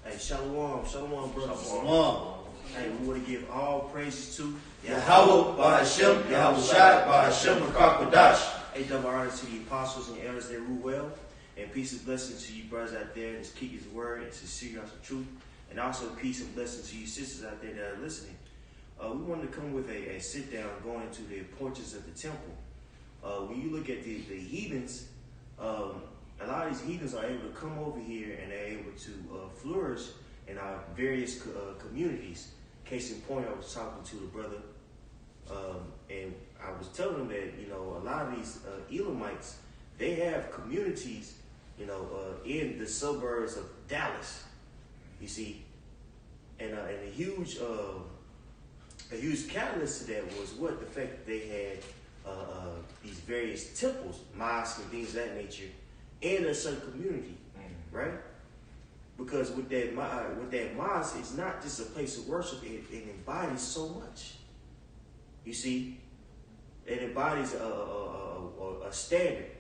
Hey, shalom, brothers. Shalom. Hey, we want to give all praises to Yahweh, Ba'ashem, Yahweh Shai, Ba'ashem, Rakakadash. Hey, double honor to the apostles and elders that rule well. And peace and blessings to you brothers out there that keep his word and sincere on the truth. And also peace and blessings to you sisters out there that are listening. We wanted to come with a sit down going into the porches of the temple. When you look at the heathens, a lot of these heathens are able to come over here and they're able to flourish in our various communities. Case in point, I was talking to the brother, and I was telling him that, you know, a lot of these Elamites, they have communities, you know, in the suburbs of Dallas, you see, and a huge catalyst to that was what? The fact that they had these various temples, mosques, and things of that nature in a certain community, right? Because with that mosque, it's not just a place of worship; it embodies so much. You see, it embodies a standard.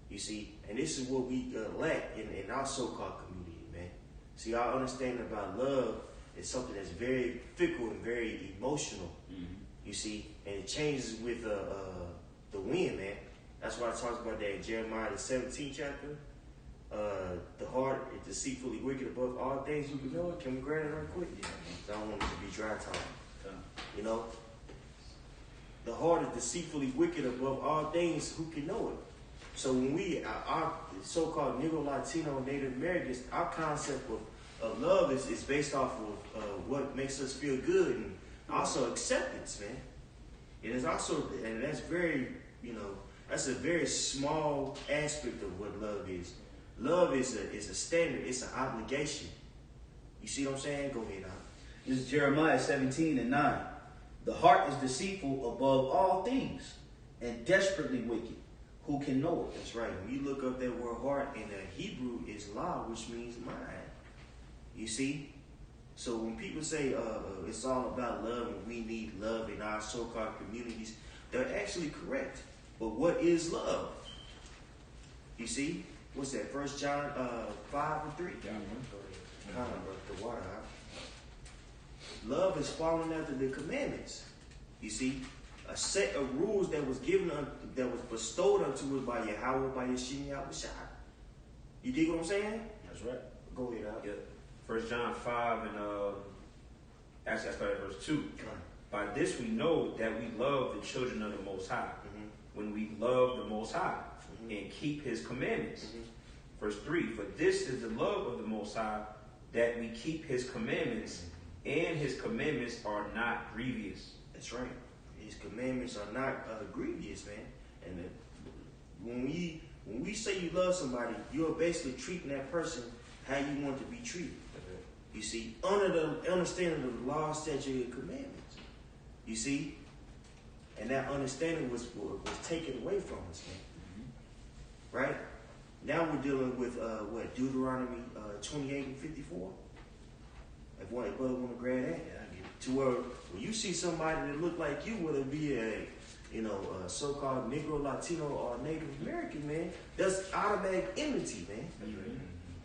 You see, and this is what we lack in our so-called community, man. See, our understanding about love is something that's very fickle and very emotional. You see, and it changes with the wind, man. That's why I talked about that in Jeremiah the 17th chapter. The heart is deceitfully wicked above all things. You can know it. Can we grab it right quick? Yeah. I don't want it to be dry talk. You know, the heart is deceitfully wicked above all things. Who can know it? So when we, our so-called Negro, Latino, Native Americans, our concept of love is based off of what makes us feel good and also acceptance, man. It is also, and that's very, you know, that's a very small aspect of what love is. Love is a standard. It's an obligation. You see what I'm saying? Go ahead, Al. This is Jeremiah 17:9. The heart is deceitful above all things and desperately wicked. Who can know it? That's right. When you look up that word heart in the Hebrew, is la, which means mind. You see? So when people say it's all about love and we need love in our so-called communities, they're actually correct. But what is love? You see? What's that? 1 John 5:3? Kind of the water out. Love is following after the commandments. You see? A set of rules that was given, that was bestowed unto us by Yahweh, by Yeshua Yahweh Shai. You dig what I'm saying? That's right. Go ahead, Al. Yeah. 1 John 5 and actually I started at verse 2. By this we know that we love the children of the Most High, when we love the Most High and keep His commandments. Verse 3, for this is the love of the Most High, that we keep His commandments, and His commandments are not grievous. That's right. His commandments are not grievous, man. And when we say you love somebody, you're basically treating that person how you want to be treated. You see, under the understanding of the law, statute, and commandments. You see, and that understanding was taken away from us, man. Right? Now we're dealing with Deuteronomy 28 and 54. If one brother want to grab that, I get it. To where when you see somebody that look like you, whether it be a so-called Negro, Latino, or Native American, man, that's automatic enmity, man.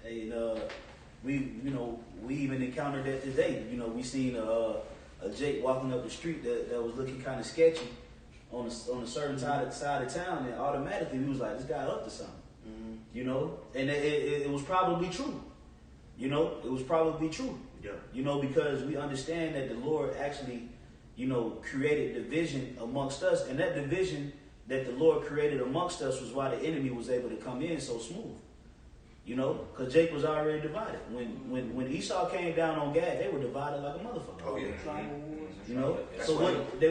Hey, we even encountered that today. You know, we seen a Jake walking up the street that was looking kind of sketchy on a certain side of town, and automatically we was like, this guy up to something. You know, and it was probably true. You know, it was probably true. Yeah. You know, because we understand that the Lord actually, you know, created division amongst us, and that division that the Lord created amongst us was why the enemy was able to come in so smooth. You know, because Jake was already divided. When Esau came down on Gad, they were divided like a motherfucker. Oh yeah. You know, That's so right. what they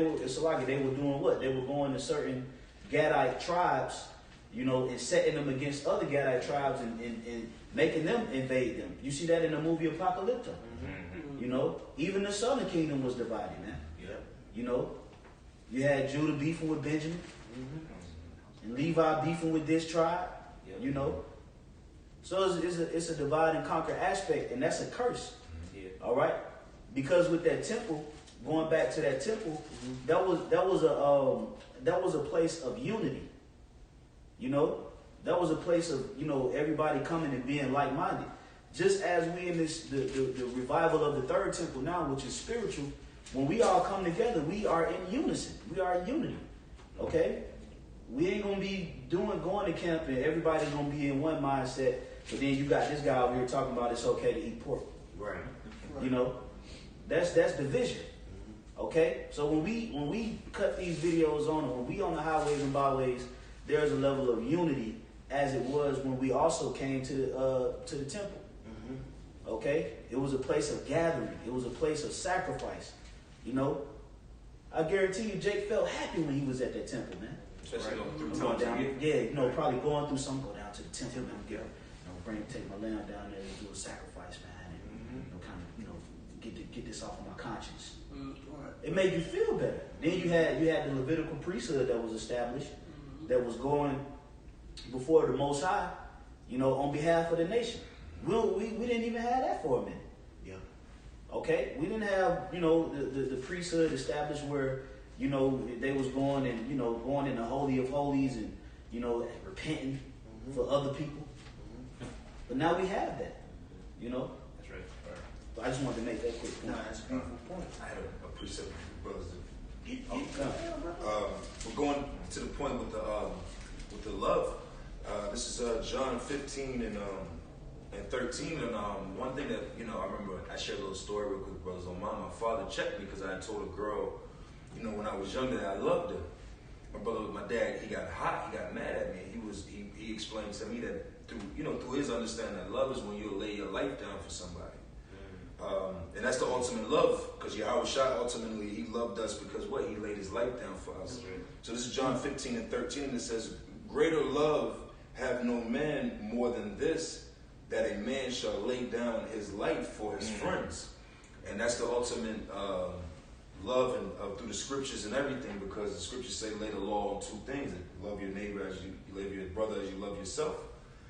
were doing what? They were going to certain Gadite tribes, you know, and setting them against other Gadite tribes and making them invade them. You see that in the movie Apocalypto. You know, even the southern kingdom was divided, man. Yeah. You know, you had Judah beefing with Benjamin, and Levi beefing with this tribe. You know, so it's a divide and conquer aspect, and that's a curse. All right, because with that temple, going back to that temple, that was a place of unity. You know, That was a place of, you know, everybody coming and being like-minded. Just as we in this the revival of the third temple now, which is spiritual, when we all come together, we are in unison. We are in unity. Okay? We ain't gonna be going to camp and everybody's gonna be in one mindset, but then you got this guy over here talking about it's okay to eat pork. Right. You know? That's division. Okay? So when we cut these videos on, when we on the highways and byways, there's a level of unity as it was when we also came to the temple. Okay? It was a place of gathering. It was a place of sacrifice. You know? I guarantee you Jake felt happy when he was at that temple, man. Especially I'm going down, yeah, you know, probably going through something, go down to the temple, man, take my lamb down there and do a sacrifice, man, and you know, kind of, you know, get this off of my conscience. It made you feel better. Then you had the Levitical priesthood that was established, that was going before the Most High, you know, on behalf of the nation. We didn't even have that for a minute. Yeah. Okay, we didn't have, you know, the priesthood established where, you know, they was going and, you know, going in the Holy of Holies and, you know, repenting for other people. But now we have that, you know. That's right. But I just wanted to make that quick point. Nah, that's a beautiful point. I had a precept for you brothers. Come. We're going to the point with the love. This is John 15 and 13. And one thing that, you know, I remember I shared a little story real quick, brothers. On my father checked me because I had told a girl, you know, when I was younger that I loved her. My dad, he got hot, he got mad at me. He explained to me that through his understanding that love is when you lay your life down for somebody. And that's the ultimate love, because Yahweh Shah ultimately, he loved us because what? He laid his life down for us. Right. So this is John 15 and 13, and it says, greater love have no man more than this, that a man shall lay down his life for his friends. And that's the ultimate love through the scriptures and everything, because the scriptures say lay the law on two things: love your neighbor as you love your brother as you love yourself.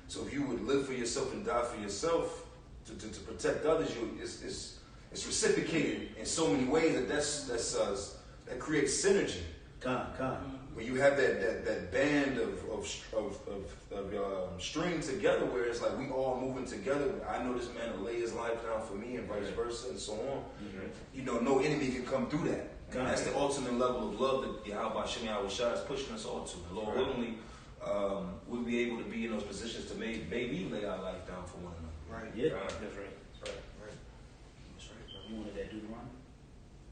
So if you would live for yourself and die for yourself to protect others, it's reciprocated in so many ways that creates synergy. When you have that band of string together, where it's like we all moving together. I know this man will lay his life down for me, and vice versa, and so on. You know, no enemy can come through that. And that's the ultimate level of love that Yahweh Shah is pushing us all to. And Lord willingly, we'll be able to be in those positions to maybe lay our life down for one another. Right. Yeah. That's right. That's right. You wanted that Deuteronomy?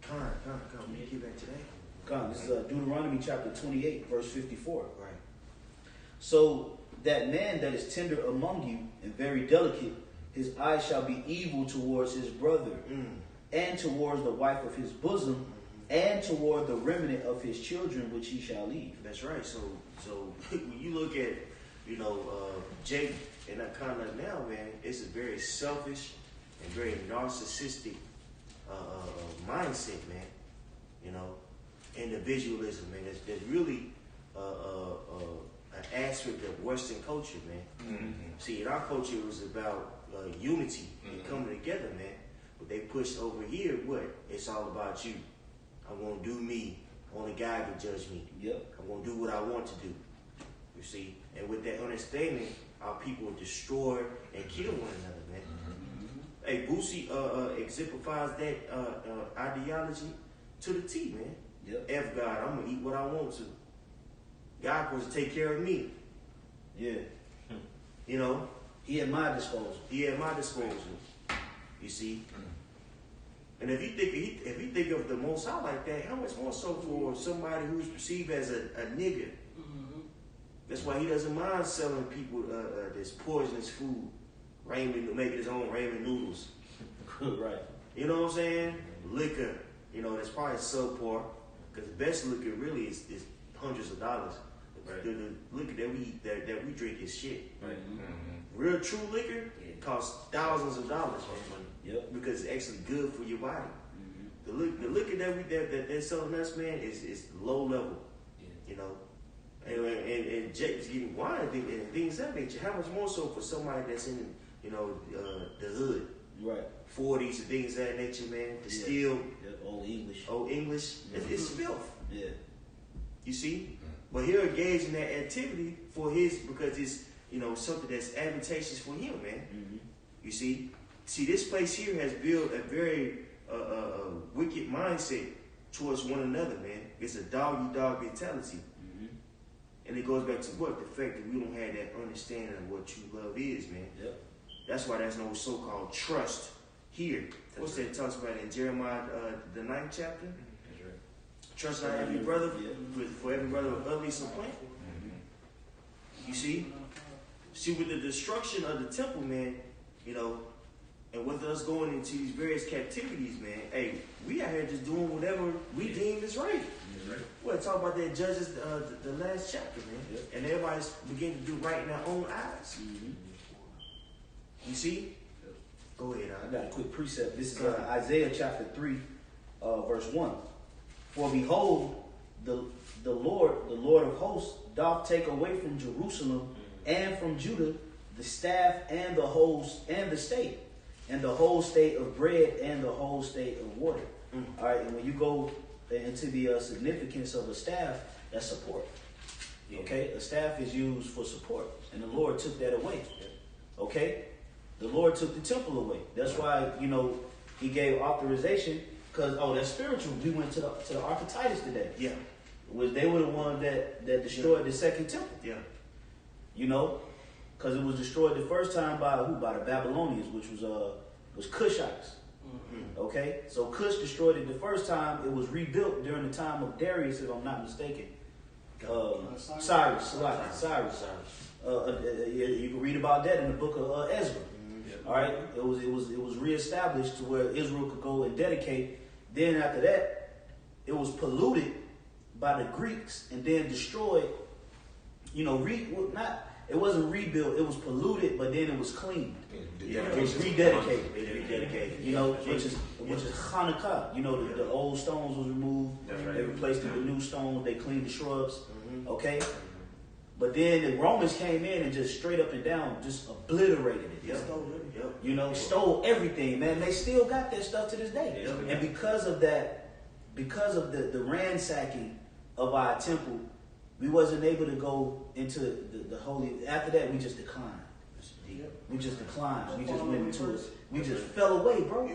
Come. We get back today. Come. This is Deuteronomy chapter 28, verse 54. Right. So that man that is tender among you and very delicate, his eye shall be evil towards his brother, and towards the wife of his bosom, and toward the remnant of his children which he shall leave. That's right. So when you look at, you know, Jake and that conduct now, man, it's a very selfish and very narcissistic mindset, man. You know, individualism, man. There's really an aspect of Western culture, man. See, in our culture, it was about unity and coming together, man. But they pushed over here, what? It's all about you. I'm going to do me. Only God can judge me. Yep. I'm going to do what I want to do. You see? And with that understanding, our people destroy and kill one another, man. Hey, Boosie exemplifies that ideology to the T, man. Yep. F God, I'm going to eat what I want to. God supposed to take care of me. Yeah. You know? He at my disposal. He at my disposal. You see? And if you think of the Most High like that, how much more so for somebody who's perceived as a nigger? That's why he doesn't mind selling people this poisonous food, making his own ramen noodles. Right. You know what I'm saying? Liquor, you know, that's probably subpar, because the best liquor really is hundreds of dollars. Right. The liquor that we drink is shit. Right. Real true liquor, it costs thousands of dollars, man. Yep. Because it's actually good for your body. The liquor that they're selling us, man, is low level. You know, and Jake's getting wine and things of that nature. How much more so for somebody that's in, you know, the hood, Right. 40s and things of that nature, man. Distilled, Old English. It's filth. Yeah. You see, but he'll engage in that activity because something that's advantageous for him, man. Mm-hmm. You see, this place here has built a very wicked mindset towards one another, man. It's a dog-eat-dog mentality. Mm-hmm. And it goes back to what? The fact that we don't have that understanding of what true love is, man. Yep. That's why there's no so-called trust here. What's that talks about in Jeremiah, the 9th chapter? Mm-hmm. Right. Trust not every brother, for every brother with ugly supplant. Mm-hmm. You see? With the destruction of the temple, man, and with us going into these various captivities, man, hey, we out here just doing whatever we deem is right. Right. We'll talk about that Judges, the last chapter, man. Yep. And everybody's beginning to do right in their own eyes. Mm-hmm. You see? Yep. Go ahead. I got a quick precept. This is Isaiah chapter 3, verse 1. For behold, the Lord of hosts, doth take away from Jerusalem and from Judah the staff and the host and the state, and the whole state of bread and the whole state of water. All right, and when you go into the significance of a staff, that's support. Yeah. Okay, a staff is used for support, and the Lord took that away. Okay, the Lord took the temple away. That's why He gave authorization, because that's spiritual. We went to the Ark of Titus today. Yeah, they were the ones that destroyed the second temple. Yeah, because it was destroyed the first time by who? By the Babylonians, which was Cushites. Mm-hmm. Okay, so Cush destroyed it the first time. It was rebuilt during the time of Darius, if I'm not mistaken. Cyrus. You can read about that in the book of Ezra. Mm-hmm. All right, it was reestablished to where Israel could go and dedicate. Then after that, it was polluted by the Greeks and then destroyed. It wasn't rebuilt. It was polluted, but then it was cleaned. Yeah, it was rededicated. Which is Hanukkah. The old stones was removed. Right. They replaced it with new stones. They cleaned the shrubs. Mm-hmm. Okay, but then the Romans came in and just straight up and down just obliterated it. Yep. Stole everything, man. They still got that stuff to this day. Yep. And because of that, because of the ransacking of our temple, we wasn't able to go into the holy. After that, we just declined. We just declined. We just went into it. We just fell away, bro.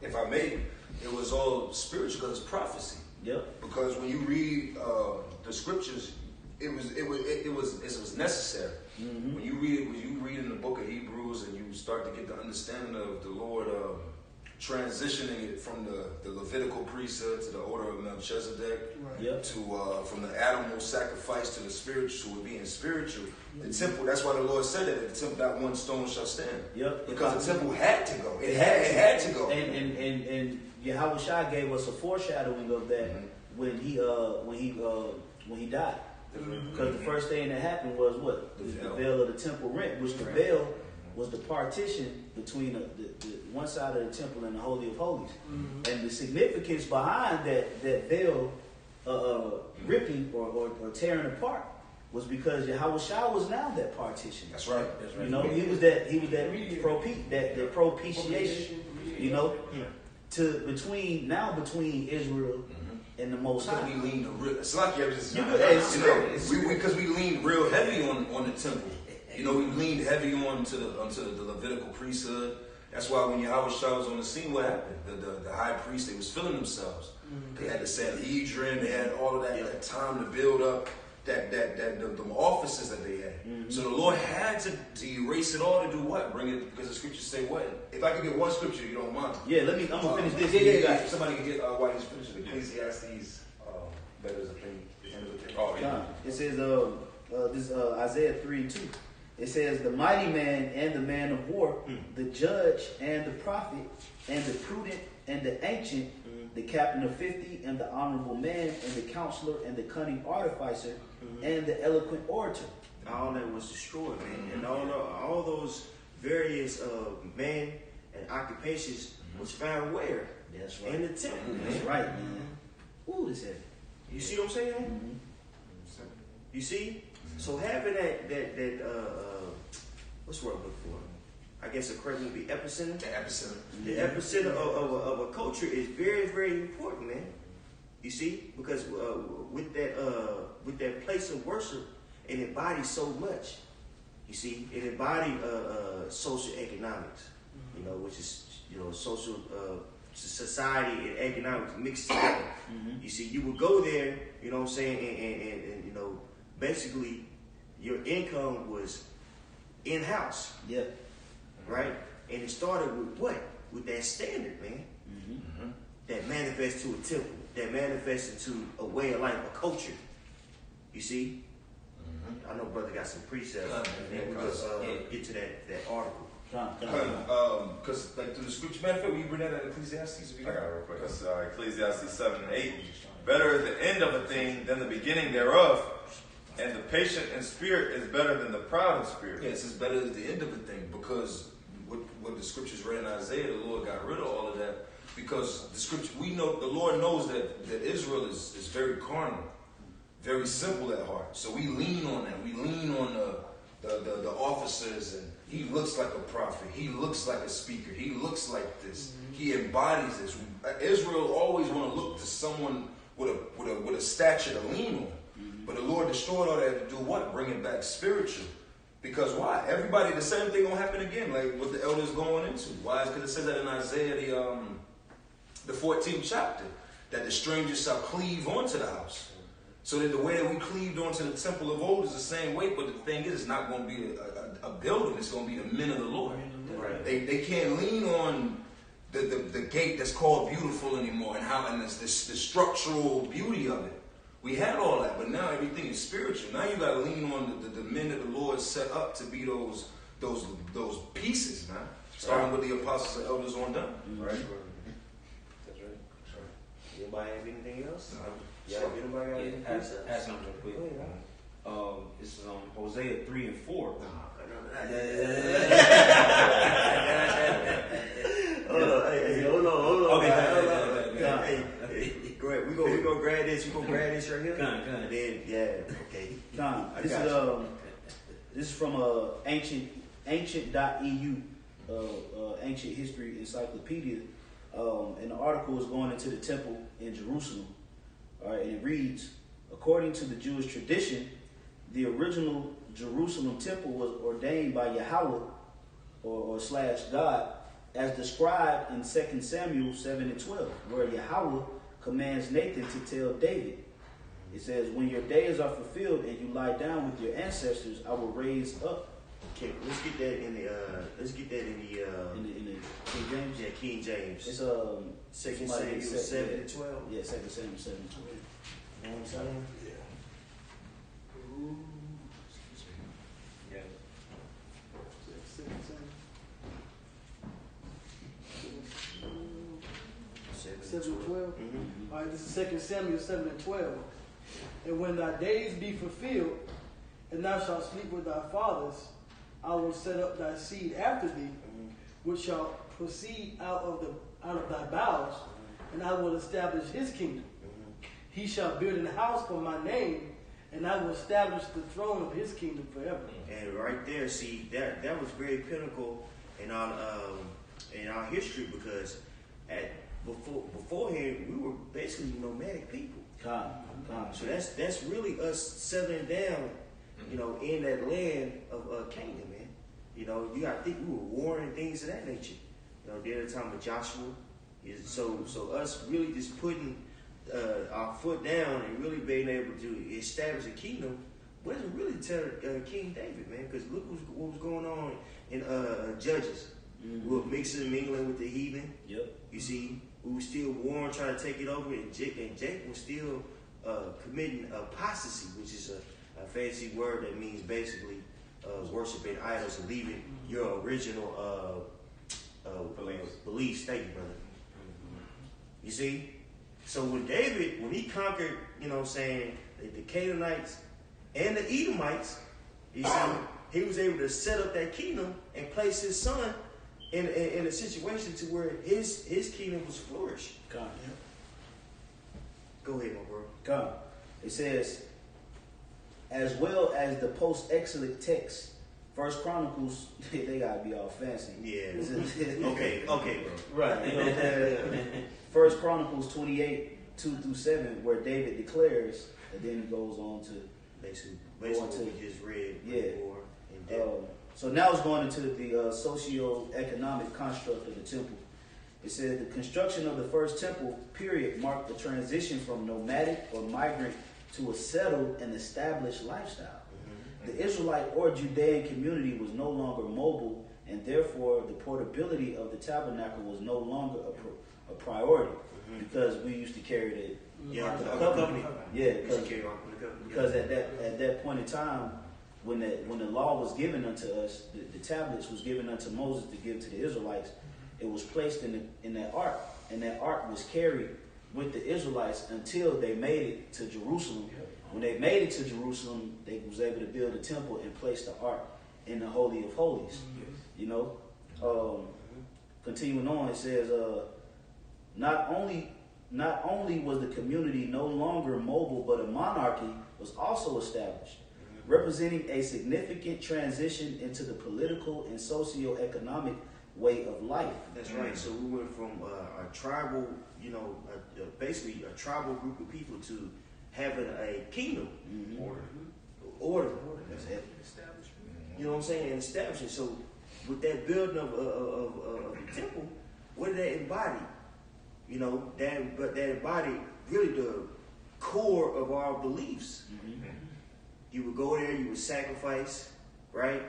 If I may, it was all spiritual because it's prophecy. Yep. Because when you read the scriptures, it was necessary. Mm-hmm. When you read in the book of Hebrews and you start to get the understanding of the Lord transitioning it from the Levitical priesthood to the order of Melchizedek, right. Yep. To from the animal sacrifice to the spiritual, to being spiritual. The temple. That's why the Lord said that the temple, that one stone shall stand. Yep. Because the temple had to go. It had to go. And Yahweh Shai gave us a foreshadowing of that when he died. Because the first thing that happened was what? The veil of the temple rent, which the veil was the partition between the one side of the temple and the Holy of Holies. Mm-hmm. And the significance behind that veil ripping or tearing apart was because Yahweh Shai was now that partition. That's right. He was that propitiation. To between Israel and the Most High. We leaned it's like because we leaned real heavy on the temple. We leaned heavy onto the Levitical priesthood. That's why when Yahweh Shai was on the scene, what happened? The high priest, they was filling themselves. Mm-hmm. They had the Sanhedrin. They had all of that time to build up the offices that they had. Mm-hmm. So the Lord had to erase it all to do what? Bring it, because the scriptures say what? If I could get one scripture, you don't mind? Yeah, I'm gonna finish this. Yeah. Somebody can get while he's finishing Ecclesiastes. Better as a thing. Oh yeah. It says this Isaiah 3:2. It says, the mighty man and the man of war, the judge and the prophet, and the prudent and the ancient, the captain of 50 and the honorable man, and the counselor and the cunning artificer, and the eloquent orator. All that was destroyed, man. And all those various men and occupations was found where? That's right. In the temple. That's right, man. Ooh, this heavy. You see what I'm saying? Mm-hmm. You see? So having that what's the word I'm looking for? I guess the correct would be epicenter. The epicenter of a culture is very, very important, man. You see, because with that place of worship it embodied so much. You see, it embodied social economics, you know, which is, you know, social society and economics mixed together. You see, you would go there, you know what I'm saying, and you know, basically your income was in-house. Yep. Right? And it started with what? With that standard, man. That manifests to a temple, that manifests into a way of life, a culture. You see? I know brother got some precepts, and then we'll get to that article. Because like through the scripture, matter of fact, will you bring that at Ecclesiastes? I got it real quick. That's Ecclesiastes 7 and 8. Better is the end of a thing than the beginning thereof, and the patient in spirit is better than the proud in spirit. Yes, it's better at the end of a thing, because what the scriptures read in Isaiah, the Lord got rid of all of that. Because the scripture, we know, the Lord knows that Israel is very carnal, very simple at heart. So we lean on that. We lean on the officers, and he looks like a prophet. He looks like a speaker. He looks like this. He embodies this. Israel always want to look to someone with a stature to lean on. But the Lord destroyed all that to do what? Bring it back spiritual. Because why? Everybody, the same thing gonna happen again, like what the elders going into. Why? Because it says that in Isaiah, the 14th chapter, that the stranger shall cleave onto the house. So that the way that we cleaved onto the temple of old is the same way, but the thing is, it's not going to be a building. It's going to be the men of the Lord. Right. They can't lean on the gate that's called beautiful anymore, and the structural beauty of it. We had all that, but now everything is spiritual. Now you got to lean on the men that the Lord set up to be those pieces, man. Starting with the apostles and elders on down. Right. That's right. Anybody have anything else? Anybody got anything else? Ask something real quick. This is on Hosea 3 and 4. Hold on. Okay. Go ahead. We gonna grab this. We gonna grab this right here. Go on. And then okay. This is from ancient.eu, ancient history encyclopedia, and the article is going into the temple in Jerusalem. All right, and it reads, according to the Jewish tradition, the original Jerusalem temple was ordained by Yahweh or / God, as described in 2 Samuel 7 and 12, where Yahweh commands Nathan to tell David. It says, when your days are fulfilled and you lie down with your ancestors, I will raise up. Okay, let's get that in the in the King James. Yeah, King James. It's 2 Samuel 7 and 12. Yeah, 2 Samuel 7 and 12. You know what I'm saying? Yeah. 7 and 12. All right, this is 2 Samuel 7 and 12. And when thy days be fulfilled, and thou shalt sleep with thy fathers, I will set up thy seed after thee, which shall proceed out of thy bowels, and I will establish his kingdom. He shall build an house for my name, and I will establish the throne of his kingdom forever. And right there, see, that was very pinnacle in our history, because beforehand we were basically nomadic people. So that's really us settling down, you know, in that land of Canaan, man. You know, you got to think we were warring and things of that nature. You know, during the time of Joshua, so us really just putting our foot down and really being able to establish a kingdom wasn't really King David, man. Because look what was going on in Judges. We were mixing and mingling with the heathen. Yep. You see, we were still warring, trying to take it over, and Jake was still committing apostasy, which is a fancy word that means basically worshiping idols and leaving your original beliefs. Thank you, brother. You see? So when he conquered, you know what I'm saying, the Canaanites and the Edomites, you see, he was able to set up that kingdom and place his son in a situation to where his kingdom was flourished. God. Go ahead, my bro. God. It says, as well as the post-exilic text, First Chronicles, they gotta be all fancy. Yeah. Okay, bro. Right. You know, First Chronicles 28, 2 through 7, where David declares, and then he goes on to basically basically going to what we just read yeah. before. In depth. So now it's going into the socio-economic construct of the temple. It says the construction of the first temple period marked the transition from nomadic or migrant to a settled and established lifestyle. The Israelite or Judean community was no longer mobile, and therefore the portability of the tabernacle was no longer a priority, because we used to carry the Yeah, the the covenant. covenant. Yeah, Because at that point in time, when the law was given unto us, the tablets was given unto Moses to give to the Israelites. It was placed in that ark, and that ark was carried with the Israelites until they made it to Jerusalem. When they made it to Jerusalem, they was able to build a temple and place the ark in the Holy of Holies. You know, continuing on, it says, not only was the community no longer mobile, but a monarchy was also established, representing a significant transition into the political and socio-economic way of life. That's right. So we went from a tribal, basically a tribal group of people to having a kingdom order. That's it. You know what I'm saying? And establishing. So with that building of the temple, what did that embody? You know, that embodied really the core of our beliefs. You would go there, you would sacrifice, right?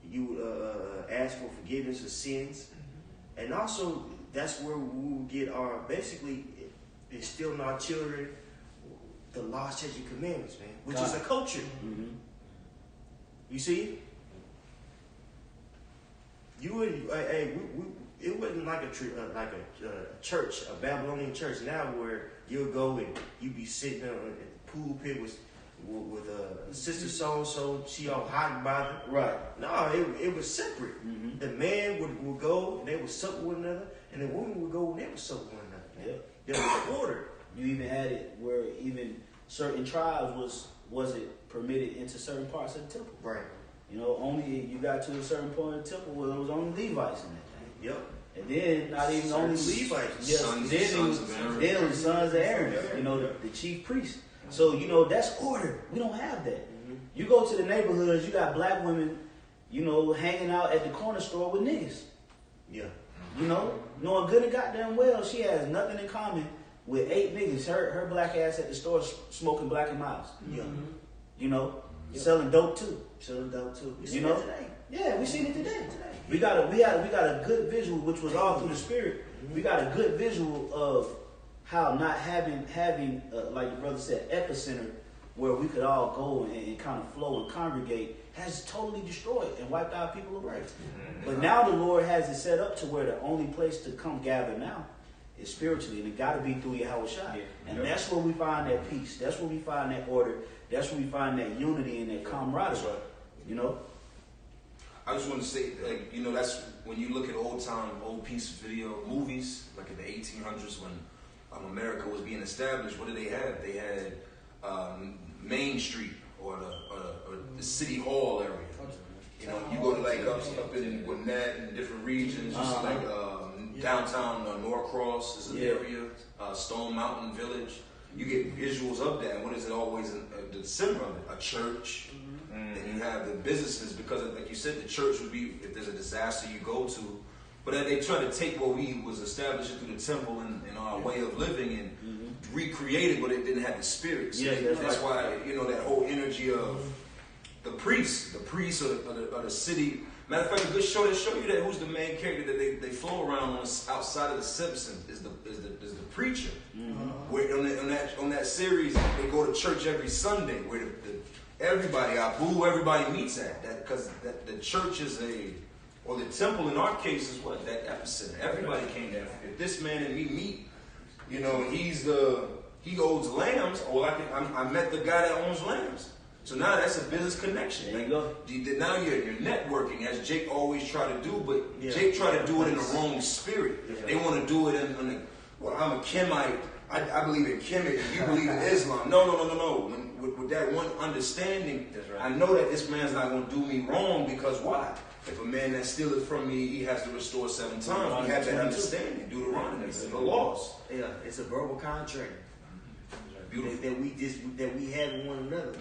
You would ask for forgiveness of sins. And also, that's where we would get our, basically, instill in our children the law, statutes, and commandments, man, which is a culture. You see? It wasn't like a church, a Babylonian church now where you'll go and you be sitting in the pool pit with sister so-and-so, she all hot about it. Right. No, it was separate. The man would go and they would suck with one another, and the woman would go and they would suck with one another. Yeah. There was order. You even had it where even certain tribes wasn't permitted into certain parts of the temple. Right. You know, only you got to a certain point of the temple where it was only Levites in that thing. Yep. And then not even only Levites. Yes, then it was sons of Aaron, you know, the chief priest. So, you know, that's order. We don't have that. You go to the neighborhoods, you got black women, you know, hanging out at the corner store with niggas. Yeah. You know, knowing good and goddamn well she has nothing in common with 8 niggas. Her black ass at the store smoking Black and Miles. Yeah. You know, selling dope too. Selling dope too. You know, today. yeah, we seen it today. We got a good visual, which was all through the spirit. We got a good visual of how not having like the brother said, epicenter, where we could all go and kind of flow and congregate, has totally destroyed and wiped out people away. But now the Lord has it set up to where the only place to come gather now is spiritually, and it got to be through Yahweh Shai. And that's where we find that peace. That's where we find that order. That's where we find that unity and that camaraderie. You know. I just want to say, like, you know, that's when you look at old piece video movies, like in the 1800s when America was being established. What did they have? They had Main Street or the City Hall area. You know, you go to like up in Gwinnett and different regions, just like downtown Norcross is an area, Stone Mountain Village. You get visuals of that. And what is it always in the center of it? A church. Then you have the businesses, because like you said, the church would be, if there's a disaster you go to. But they try to take what we was established through the temple and our way of living and recreate it, but it didn't have the spirit. So that's why, you know, that whole energy of the priests of the city. Matter of fact, a good show that show you that who's the main character that they flow around outside of the Simpsons is the preacher. Where on that series they go to church every Sunday, where everybody everybody meets at that, because the church is or the temple in our case is what? That epicenter. Everybody came there. If this man and me meet, you know, he owns lambs, or I met the guy that owns lambs. So now that's a business connection. There you go. Now you're networking, as Jake always try to do, but Jake try to do it in the wrong spirit. They want to do it in well, I'm a Kimite. I believe in Kemet, and you believe in Islam. No. With that one understanding, I know that this man's not going to do me wrong, because why? If a man that stealeth from me, he has to restore 7 times. We have that understanding. Deuteronomy, the laws. Yeah, it's a verbal contract that we have with one another.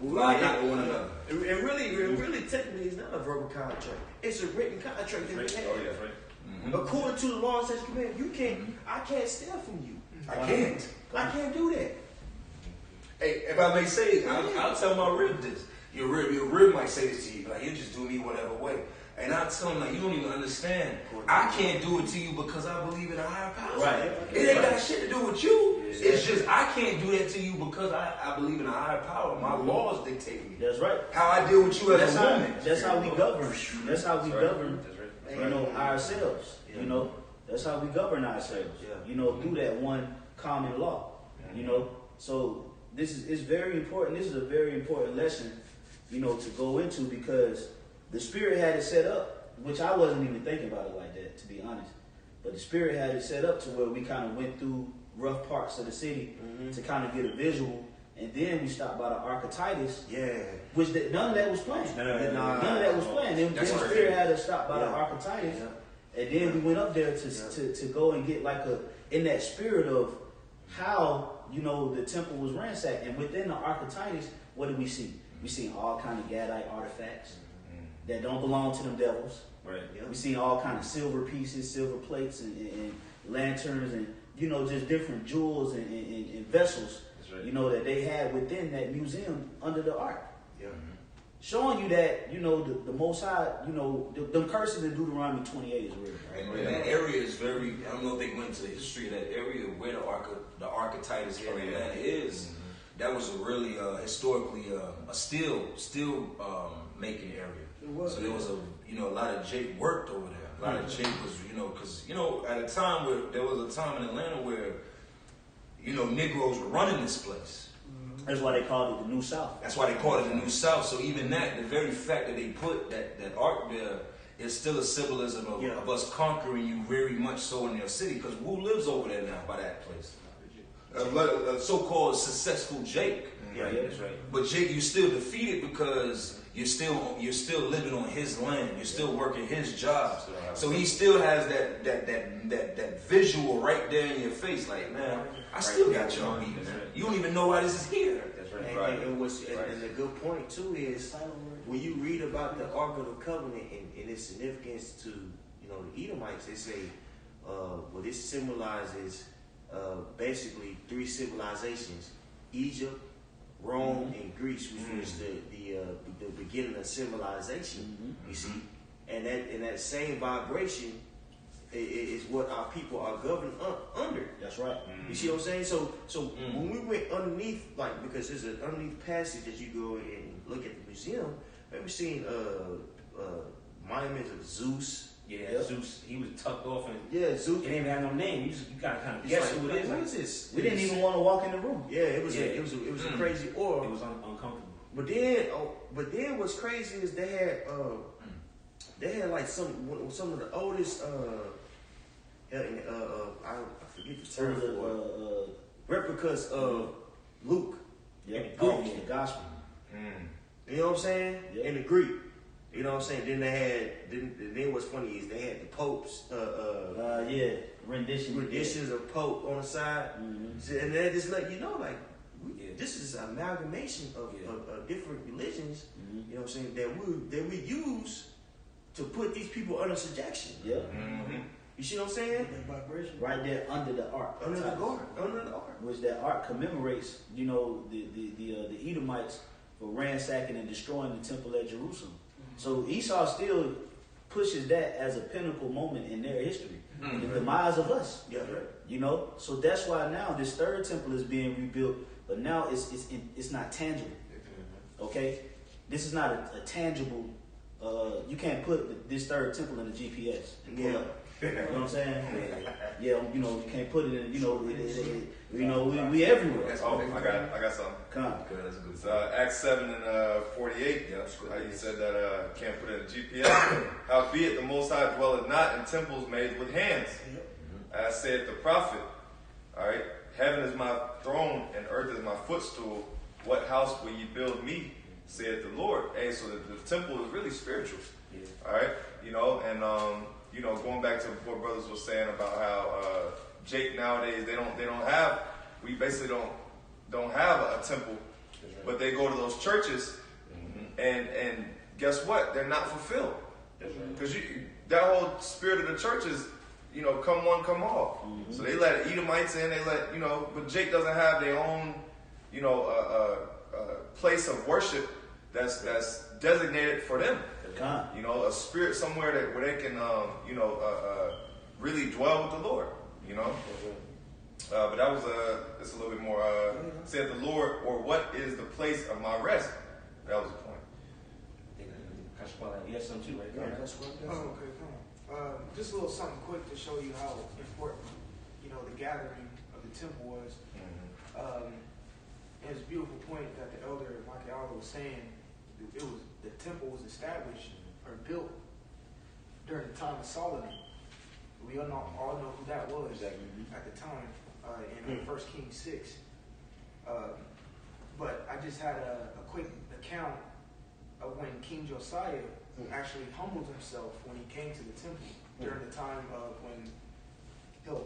lie not on one another. And really, technically, it's not a verbal contract. It's a written contract that we have. Oh, yeah, right. According to the law and statutes command, you can't. I can't steal from you. I can't. I can't do that. Hey, if I may say, I'll tell my rib this. Your rib might say this to you, like, you just do me whatever way. And I'll tell him, like, you don't even understand. I can't do it to you because I believe in a higher power. Right. It ain't got shit to do with you. It's just, I can't do that to you because I believe in a higher power. My laws dictate me. That's right. How I deal with you as a woman. That's how we govern. That's how we govern. That's You know, ourselves. You know, that's how we govern ourselves. You know, through that one common law. You know, so this is very important. This is a very important lesson, you know, to go into, because the Spirit had it set up, which I wasn't even thinking about it like that, to be honest. But the Spirit had it set up to where we kind of went through rough parts of the city to kind of get a visual, and then we stopped by the Ark of Titus, which none of that was planned. None of that was planned. Then the Spirit had us stop by the Ark of Titus, and then we went up there to go and get like in that spirit of how, you know, the temple was ransacked. And within the Ark of Titus, what did we see? We seen all kind of Gadite artifacts that don't belong to them devils. Right. We seen all kind of silver pieces, silver plates, and lanterns, and, you know, just different jewels and vessels, you know, that they had within that museum under the Ark. Showing you that, you know, the Most High, you know, them curses in Deuteronomy 28 is real. Right? And that area is very, I don't know if they went into the history of that area where the Ark of Titus here in Atlanta is. That was a really historically a steel making area. So there was a lot of Jake worked over there. A lot of Jake was, you know, because, you know, at a time where there was a time in Atlanta where, you know, Negroes were running this place. That's why they called it the New South. That's why they call it the New South. So even that, the very fact that they put that ark there is still a symbolism of us conquering you very much so in their city. Because who lives over there now by that place? A so-called successful Jake. Right, that's right. But Jake, you still defeated because you're still living on his land. You're still working his job. So he still has that visual right there in your face. Like, man, I still got y'all beaten. You don't even know why this is here. That's right. And the good point too is when you read about the Ark of the Covenant and its significance to, you know, the Edomites, they say, well, this symbolizes basically three civilizations: Egypt, Rome, and Greece, which was the beginning of civilization. You see, and that same vibration is what our people are governed under. That's right. You see what I'm saying? So when we went underneath, like, because there's an underneath passage that you go and look at the museum, man, we seen monuments of Zeus. Yeah, Zeus, he was tucked off and Zeus. It didn't even have no name. You gotta kind of guess who it is. What is this? We didn't even want to walk in the room. Yeah, it was a crazy aura. It was uncomfortable. But then what's crazy is they had like some of the oldest I forget the term for it. Replicas of Luke. Yeah, in the Greek. the gospel. You know what I'm saying? Yeah. In the Greek. You know what I'm saying? Then they had. Then what's funny is they had the popes. Renditions of Pope on the side, and they just let you know, like, this is an amalgamation of different religions. You know what I'm saying? That we use to put these people under subjection. Yeah. You see what I'm saying? Right there under the Ark. Under the Ark. Which that Ark commemorates, you know, the Edomites for ransacking and destroying the temple at Jerusalem. So Esau still pushes that as a pinnacle moment in their history. The demise of us. Yeah, right. You know? So that's why now this third temple is being rebuilt, but now it's not tangible. Okay? This is not a tangible, you can't put this third temple in the GPS. You know what I'm saying? Yeah, you know, you can't put it in, you know, we everywhere. I got something. Come on. Good, that's a good. So Acts 7 and 48, how you said that can't put it in GPS. Howbeit the Most High dwelleth not in temples made with hands. As saith the prophet, all right, heaven is my throne and earth is my footstool. What house will ye build me, saith the Lord? Hey, so the temple is really spiritual. All right, you know, and you know, going back to what brothers were saying about how Jake nowadays we basically don't have a temple but they go to those churches, and guess what? They're not fulfilled. Because that whole spirit of the church is, come one, come all. So they let Edomites in, but Jake doesn't have their own, place of worship that's designated for them. A spirit somewhere where they can, really dwell with the Lord. But that was it's a little bit more. Said the Lord, or what is the place of my rest? That was the point. You have some too, right? Yeah, that's what. Okay, come on. Just a little something quick to show you how important, the gathering of the temple was. And it's a beautiful point that the elder Machiavelli was saying. The temple was established or built during the time of Solomon. We all know who that was at the time in 1 Kings 6. But I just had a quick account of when King Josiah actually humbled himself when he came to the temple during the time of when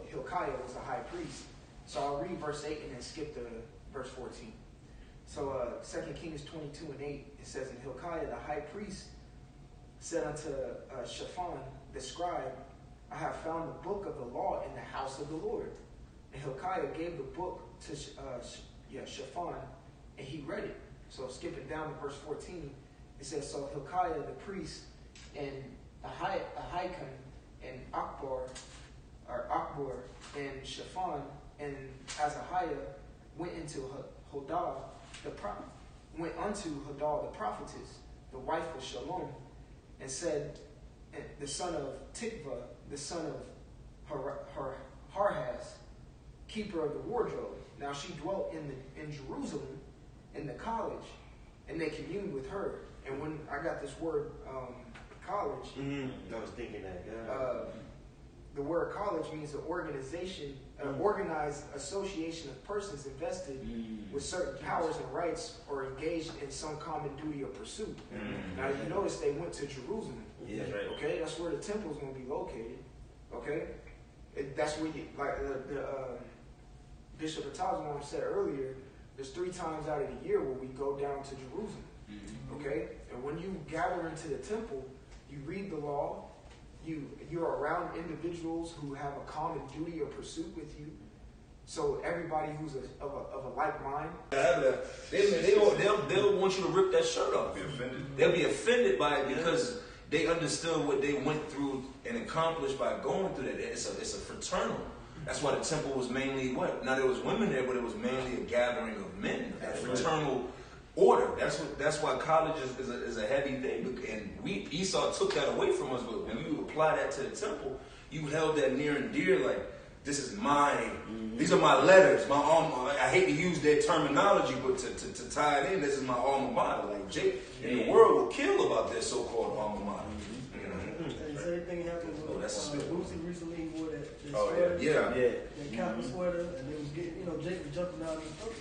Hilkiah was the high priest. So I'll read verse 8 and then skip to verse 14. So 2 Kings 22:8, it says, "And Hilkiah the high priest said unto Shaphan the scribe, I have found the book of the law in the house of the Lord. And Hilkiah gave the book to Shaphan, and he read it." So skipping down to verse 14, it says, "So Hilkiah the priest and Ahikam and Akbor and Shaphan and Azariah went into Hodal the prophetess, the wife of Shalom, and said, the son of Tikva, the son of Harhas, keeper of the wardrobe. Now she dwelt in Jerusalem in the college, and they communed with her." And when I got this word college, I was thinking that. the word college means an organization, an organized association of persons invested with certain powers and rights or engaged in some common duty or pursuit. Now you notice they went to Jerusalem. Yeah, right. Okay, that's where the temple is going to be located. Okay, that's where the Bishop Atazamam said earlier. There's 3 times out of the year where we go down to Jerusalem. Okay, and when you gather into the temple, you read the law. You're around individuals who have a common duty or pursuit with you. So everybody who's of a like mind, They'll want you to rip that shirt off. Be offended. They'll be offended by it because they understood what they went through and accomplished by going through that. It's a fraternal. That's why the temple was mainly what? Now there was women there, but it was mainly a gathering of men, a fraternal order. That's why college is a heavy thing. And Esau took that away from us. But when you apply that to the temple, you held that near and dear. Like, this is mine. These are my letters. My alma. I hate to use their terminology, but to tie it in, this is my alma mater. Like Jake in the world will kill about their so-called alma mater. And the same thing happened with Boosie recently. He wore that sweater, that Kappa sweater, and they was getting, Jake was jumping out his throat,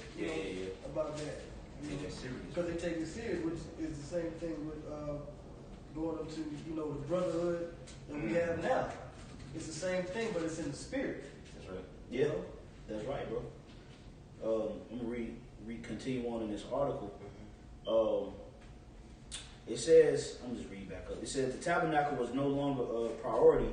about that. Because they take it serious, which is the same thing with going up to, the brotherhood that we have now. It's the same thing, but it's in the spirit. That's right. Yeah, that's right, bro. I'm gonna continue on in this article. It says, I'm just reading back up. It says the tabernacle was no longer a priority.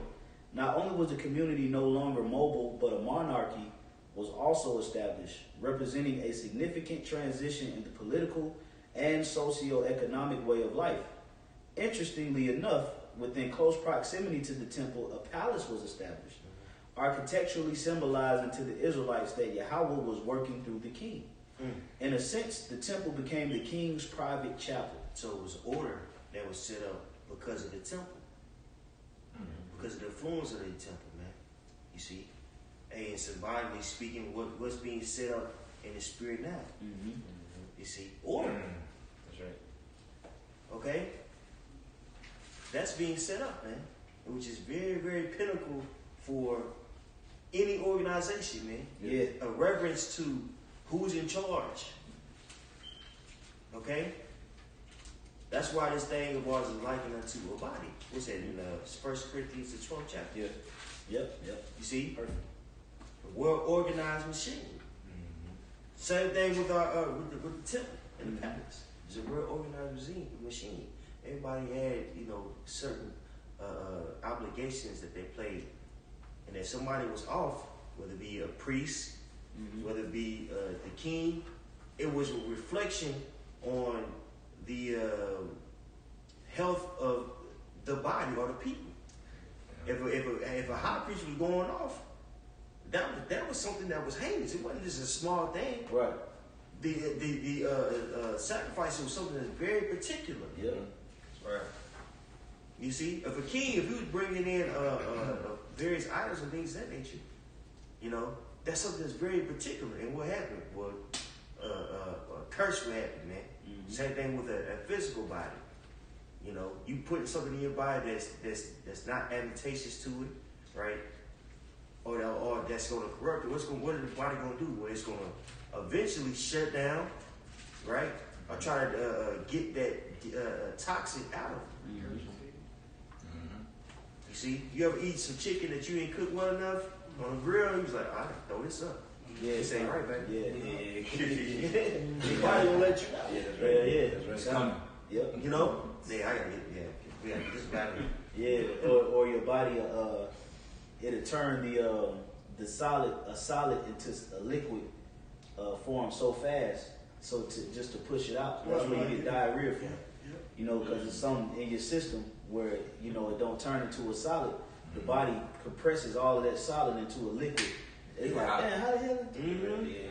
Not only was the community no longer mobile, but a monarchy was also established, representing a significant transition in the political and socio-economic way of life. Interestingly enough, within close proximity to the temple, a palace was established, architecturally symbolizing to the Israelites that Yahweh was working through the king. In a sense, the temple became the king's private chapel. So it was order that was set up because of the temple. Because of the influence of the temple, man. You see? And symbolically speaking, what's being set up in the spirit now. You see? Order. That's right. Okay? That's being set up, man. Which is very, very pinnacle for any organization, man. Yeah. A reverence to who's in charge. Okay? That's why this thing of ours is likened unto a body. What's that in 1 Corinthians, the 12th chapter? Yeah. Yep. You see? Perfect. A well-organized machine. Same thing with our with the temple. in the palace. It was a real organized machine. Everybody had, certain obligations that they played. And if somebody was off, whether it be a priest, whether it be the king, it was a reflection on the health of the body or the people. If a high priest was going off, that was something that was heinous. It wasn't just a small thing. Right. The sacrifice was something that's very particular. Yeah. Right. You see, if he was bringing in various items and things of that nature, that's something that's very particular. And what happened was a curse would happen, man. Same thing with a physical body. You put something in your body that's not advantageous to it, right? Or that's going to corrupt it. What is the body going to do? Well, it's going to eventually shut down, right? Or try to get that toxic out of it. You see, you ever eat some chicken that you ain't cooked well enough on a grill? You was like, I throw this up. Yeah, This ain't right, baby. Yeah. Your body will let you know. Yeah, that's right. Yeah. That's right. It's coming. Yep. I gotta we gotta get this battery. Yeah, or your body, it'll turn the solid into a liquid form so fast, so just to push it out. That's where you get diarrhea from. Because it's something in your system where it don't turn into a solid. The body compresses all of that solid into a liquid. It's like, man, how the hell it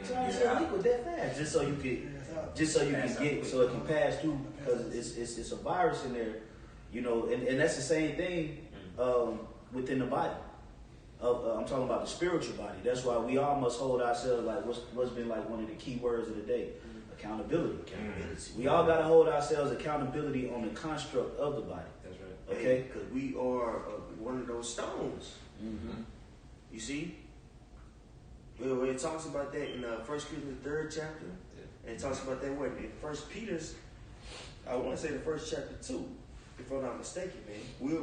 turn into a liquid that fast? Just so you can get it, so it can pass through, because it's a virus in there, and that's the same thing within the body. I'm talking about the spiritual body. That's why we all must hold ourselves, like what's been like one of the key words of the day, accountability. We all got to hold ourselves accountability on the construct of the body. That's right. Okay? Because we are one of those stones. You see? Well, it talks about that in 1 Peter, the 3rd chapter. And it talks about that in 1 Peter's, I want to say the 1st chapter too, if I'm not mistaken, man.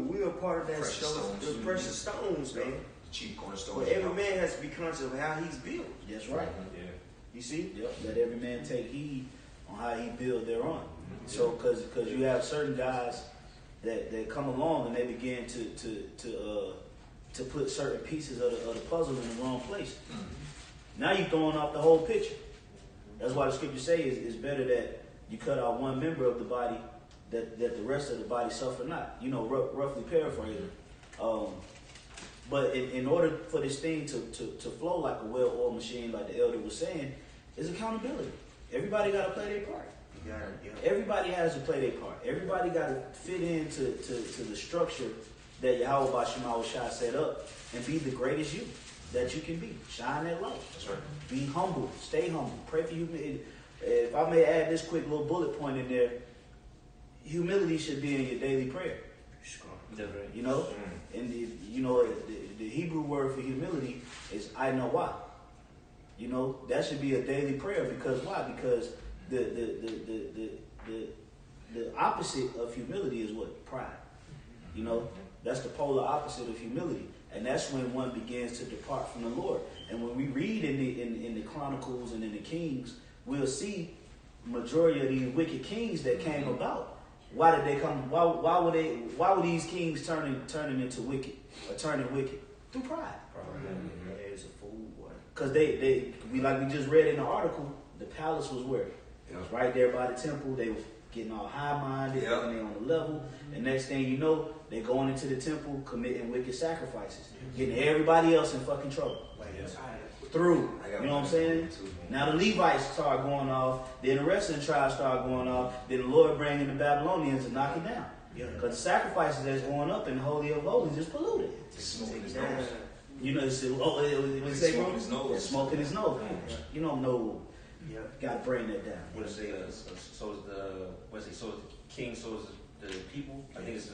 We're a part of that Precious stones. Those precious stones, man. Chief cornerstone. But every man has to be conscious of how he's built. That's right. Yeah. You see? Yep. Let every man take heed on how he build thereon. So, because you have certain guys that come along and they begin to put certain pieces of the puzzle in the wrong place. Now you're throwing off the whole picture. That's why the scripture says it's better that you cut out one member of the body that the rest of the body suffer not. Roughly paraphrasing. But in order for this thing to flow like a well-oiled machine, like the elder was saying, is accountability. Everybody got to play their part. Everybody has to play their part. Everybody got to fit into the structure that Yahweh Bashim Shai set up and be the greatest you that you can be. Shine that light. That's right. Be humble. Stay humble. Pray for humility. If I may add this quick little bullet point in there, humility should be in your daily prayer. That's right. And the Hebrew word for humility is ainawah. That should be a daily prayer. Because why? Because the opposite of humility is what? Pride. That's the polar opposite of humility. And that's when one begins to depart from the Lord. And when we read in the Chronicles and in the Kings, we'll see majority of these wicked kings that came about. Why did they come? Why were these kings turning into wicked or turning wicked? Through pride. It's a fool, boy. Because we just read in the article, the palace was where? It was right there by the temple. They was getting all high-minded, and they on the level. And next thing you know, they going into the temple, committing wicked sacrifices, getting everybody else in fucking trouble. Through, you know what I'm saying? Now the Levites start going off, then the rest of the tribes start going off, then the Lord bringing the Babylonians and knock it down. Because the sacrifices that's going up in the Holy of Holies is polluted. Smoking his nose. Smoking his nose. Smoking his nose. You don't know. Got to bring that down. What is it? So is the king, so is the people? I think it's the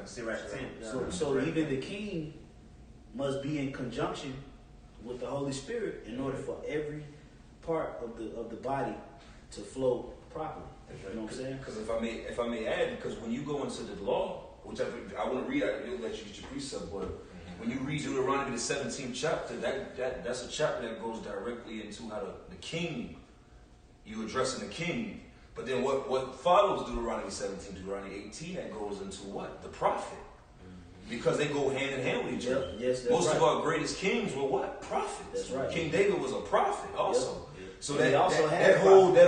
Sirach 10. So even the king must be in conjunction with the Holy Spirit in order for every part of the body to flow properly. You know what I'm saying? Because if I may add, because when you go into the law, which I want to read, I'll let you get your precept, but when you read Deuteronomy the 17th chapter, that's a chapter that goes directly into how the king you addressing the king. But then what follows Deuteronomy 17, Deuteronomy 18, that goes into what? The prophet. Because they go hand in hand with each other. Yes, Most right. of our greatest kings were what? Prophets. That's right. King David was a prophet also. Yep. So And that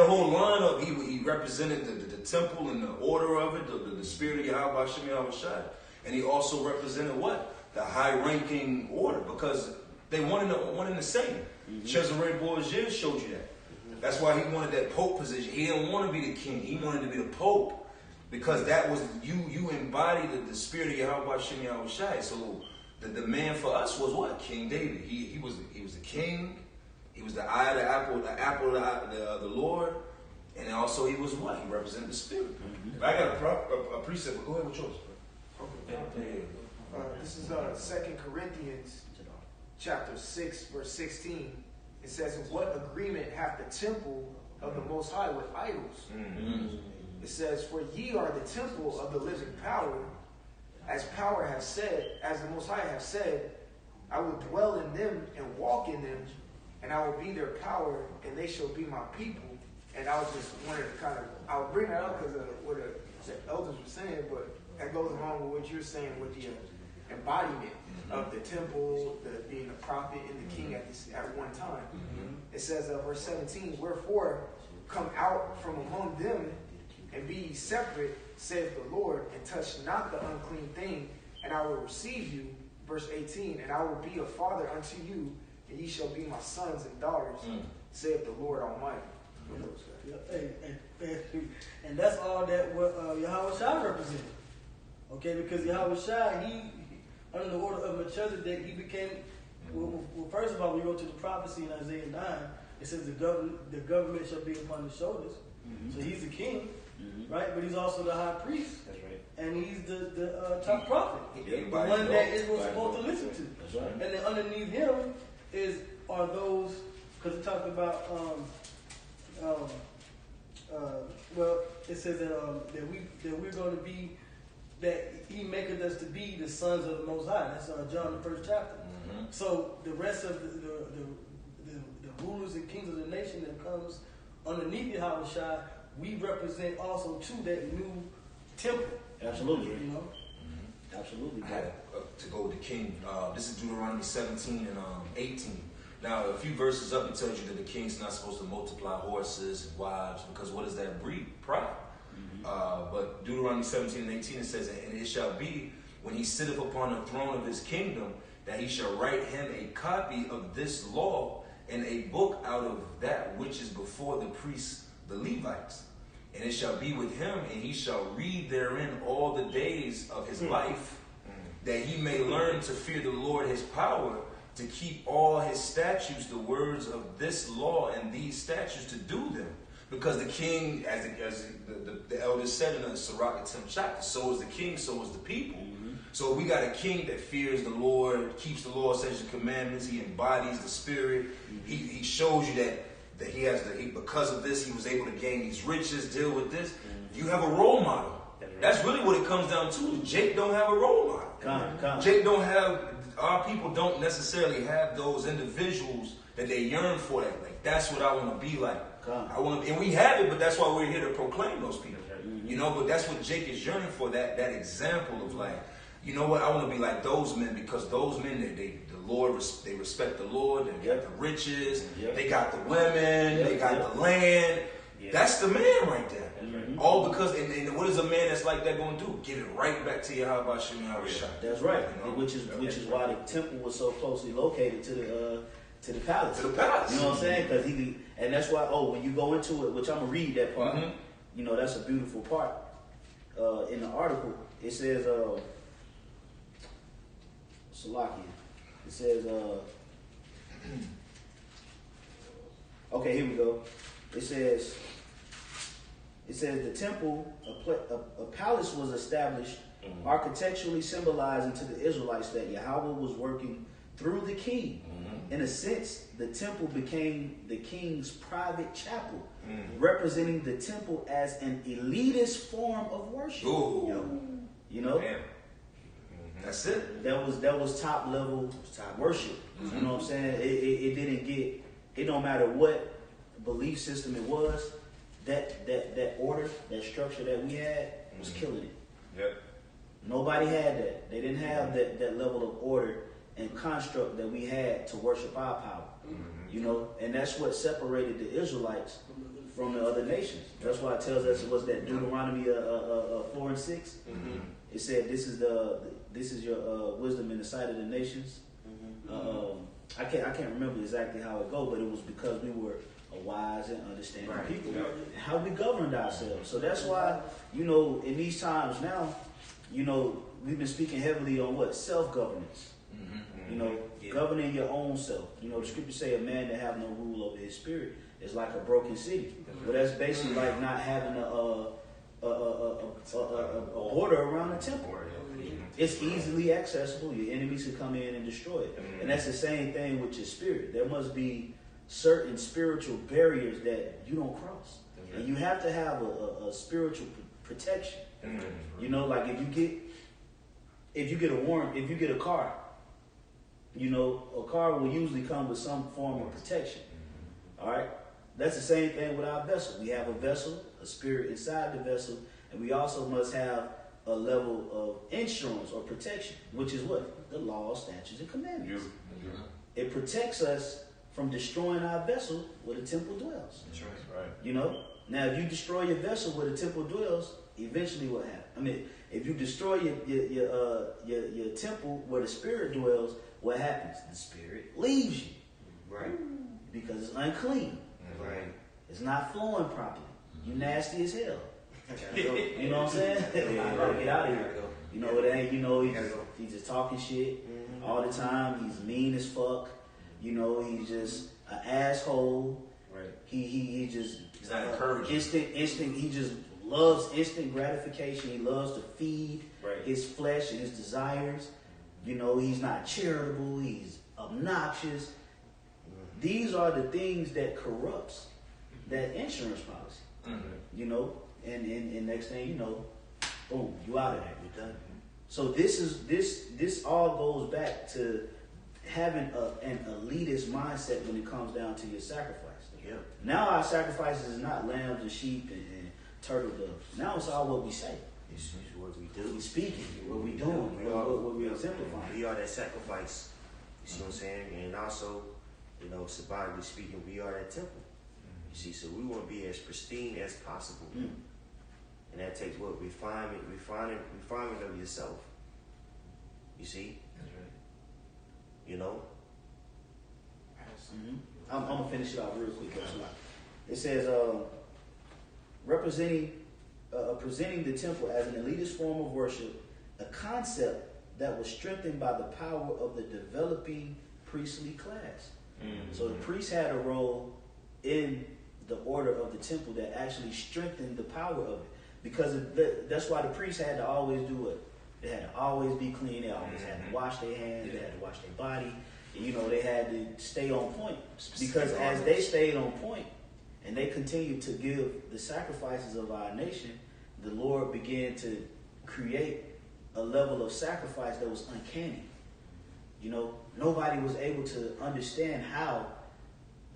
whole lineup, he represented the temple and the order of it, the spirit of Yahweh Shem Yahweh Shai. And he also represented what? The high-ranking order, because they one in the same. Cesare Borgia showed you that. That's why he wanted that pope position. He didn't want to be the king. He wanted to be the pope, because that was you embodied the spirit of Yahweh Shem Yahweh Shai. So the man for us was what? King David. He was the king. He was the eye of the apple of the Lord, and also he was what? He represented the spirit. I got a precept, but go ahead with yours. This is 2 Corinthians chapter 6, verse 16. It says, "What agreement hath the temple of the Most High with idols?" It says, "For ye are the temple of the living power, as power has said, as the Most High have said, I will dwell in them and walk in them, and I will be their power, and they shall be my people." And I was just wanted to I'll bring that up because of what the elders were saying, but that goes along with what you're saying with the embodiment of the temple, being the prophet and the king at one time. It says, verse 17, "Wherefore come out from among them, and be ye separate, saith the Lord, and touch not the unclean thing, and I will receive you." Verse 18, "And I will be a father unto you, and ye shall be my sons and daughters, saith the Lord Almighty." And that's all that what Yahweh Shai represented. Okay, because Yahweh Shai, he under the order of Melchizedek, he became. Well, first of all, we go to the prophecy in Isaiah 9. It says the government shall be upon his shoulders. So he's the king, right? But he's also the high priest. That's right. And he's the top prophet, the one that Israel's supposed to listen to. That's right. And then underneath him are those, because it talks about it says that we're going to be, that he maketh us to be the sons of the Most High. That's John the 1st chapter. So the rest of the rulers and kings of the nation that comes underneath Yahweh Shai, we represent also to that new temple. Absolutely. You know? Absolutely. I had to go with the king. This is Deuteronomy 17 and 18. Now, a few verses up, it tells you that the king's not supposed to multiply horses and wives, because what does that breed? Pride. But Deuteronomy 17 and 18, it says, "And it shall be, when he sitteth upon the throne of his kingdom, that he shall write him a copy of this law and a book out of that which is before the priests, the Levites. And it shall be with him, and he shall read therein all the days of his life, that he may learn to fear the Lord his power, to keep all his statutes, the words of this law and these statutes, to do them." Because the king, as the elders said in the Sirach, the 10th chapter, so is the king, so is the people. So we got a king that fears the Lord, keeps the law, statutes, and commandments. He embodies the spirit. He shows you that he has because of this, he was able to gain these riches, deal with this. You have a role model. That's really what it comes down to. Jake don't have a role model. Jake don't have, our people don't necessarily have those individuals that they yearn for. Like that's what I want to be like. I want, and we have it, but that's why we're here to proclaim those people. You know, but that's what Jake is yearning for. That example of like, you know what? I want to be like those men, because those men, the Lord, they respect the Lord. They got the riches. They got the women. They got the land. That's the man right there. All because, and what is a man that's like that going to do? Give it right back to Yahweh Shem Yahweh Shai. That's right. You know? Which is why the temple was so closely located to the palace. To the palace. You know what I'm saying? Because and that's why. When you go into it, which I'm gonna read that part. You know, that's a beautiful part in the article. It says, Salakia. It says, okay, here we go. It says the temple, a palace was established, architecturally symbolizing to the Israelites that Yahweh was working through the king. In a sense, the temple became the king's private chapel, representing the temple as an elitist form of worship. You know, that's it. That was top level worship. You know what I'm saying? It didn't get. It don't matter what belief system it was, that order, that structure that we had was killing it. Yep. Nobody had that. They didn't have that level of order and construct that we had to worship our power. You know, and that's what separated the Israelites from the other nations. That's why it tells us, it was that Deuteronomy 4 and 6. It said, this is your wisdom in the sight of the nations. I can't remember exactly how it goes, but it was because we were a wise and understanding people, and how we governed ourselves. So that's why, you know, in these times now, you know, we've been speaking heavily on what? Self-governance. You know, governing your own self. You know, the scriptures say a man that have no rule over his spirit is like a broken city. But that's basically like not having a border around the temple. It's easily accessible. Your enemies can come in and destroy it. And that's the same thing with your spirit. There must be certain spiritual barriers that you don't cross. And you have to have a spiritual protection. You know, like if you get a warrant, if you get a car, you know, a car will usually come with some form of protection. All right? That's the same thing with our vessel. We have a vessel, a spirit inside the vessel, and we also must have a level of insurance or protection, which is what? The law, statutes, and commandments. It protects us from destroying our vessel where the temple dwells. That's right. You know? Now, if you destroy your vessel where the temple dwells, eventually what happens? I mean, if you destroy your temple where the spirit dwells, what happens? The spirit leaves you. Right. Because it's unclean. Right. It's not flowing properly. You nasty as hell. You know what I'm saying? I gotta get out of here. You know, it ain't, you know, he's just talking shit all the time. He's mean as fuck. You know, he's just an asshole. Right. He's not encouraging. Instant. He just loves instant gratification. He loves to feed his flesh and his desires. You know, he's not charitable. He's obnoxious. These are the things that corrupts that insurance policy. You know, and next thing you know, boom, you out of there. You're done. So this all goes back to having an elitist mindset when it comes down to your sacrifice. Yep. Now our sacrifices is not lambs and sheep and turtle doves. Now it's all what we say. It's what we do. We speaking, what we doing, what we exemplifying. We are that sacrifice. You see what I'm saying? And also, you know, symbolically speaking, we are that temple. You see, so we want to be as pristine as possible. And that takes what? Refinement of yourself. You see? That's right. You know? I'm going to finish it out real quick. It says, presenting the temple as an elitist form of worship, a concept that was strengthened by the power of the developing priestly class. So the priests had a role in the order of the temple that actually strengthened the power of it. Because that's why the priests had to always do it. They had to always be clean. They always had to wash their hands. They had to wash their body. And, you know, they had to stay on point. Because as they stayed on point and they continued to give the sacrifices of our nation, the Lord began to create a level of sacrifice that was uncanny. You know, nobody was able to understand how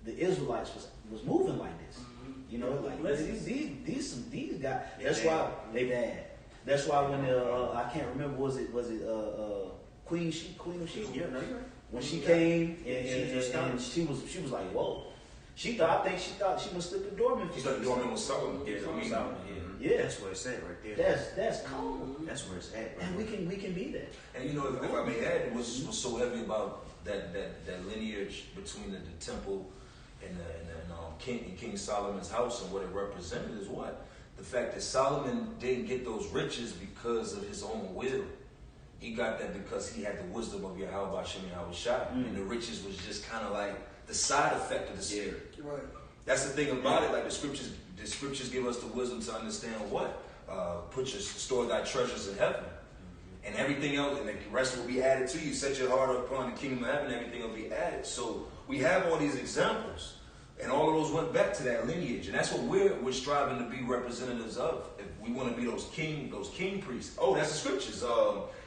the Israelites was moving like this. You know, like these guys. That's why they bad. That's why when I can't remember, was it Queen of Sheba? Yeah, no, you're right. When she came and she was like, whoa. I think she thought she must slip the doorman. He started doing it with Solomon. Yeah, that's where it's at right there. That's cold. That's where it's at. Right? And we can be that. And you know, if I may add, what's so heavy about that lineage between the temple and King Solomon's house and what it represented is what? The fact that Solomon didn't get those riches because of his own will. He got that because he had the wisdom of Yahweh Bashem Yahweh Shai. And the riches was just kind of like the side effect of the spirit. Right. That's the thing about it. Like the scriptures give us the wisdom to understand what? Store thy treasures in heaven. And everything else, and the rest will be added to you. Set your heart upon the kingdom of heaven, everything will be added. So we have all these examples. And all of those went back to that lineage. And that's what we're striving to be representatives of. If we want to be those king priests. Oh, that's the scriptures.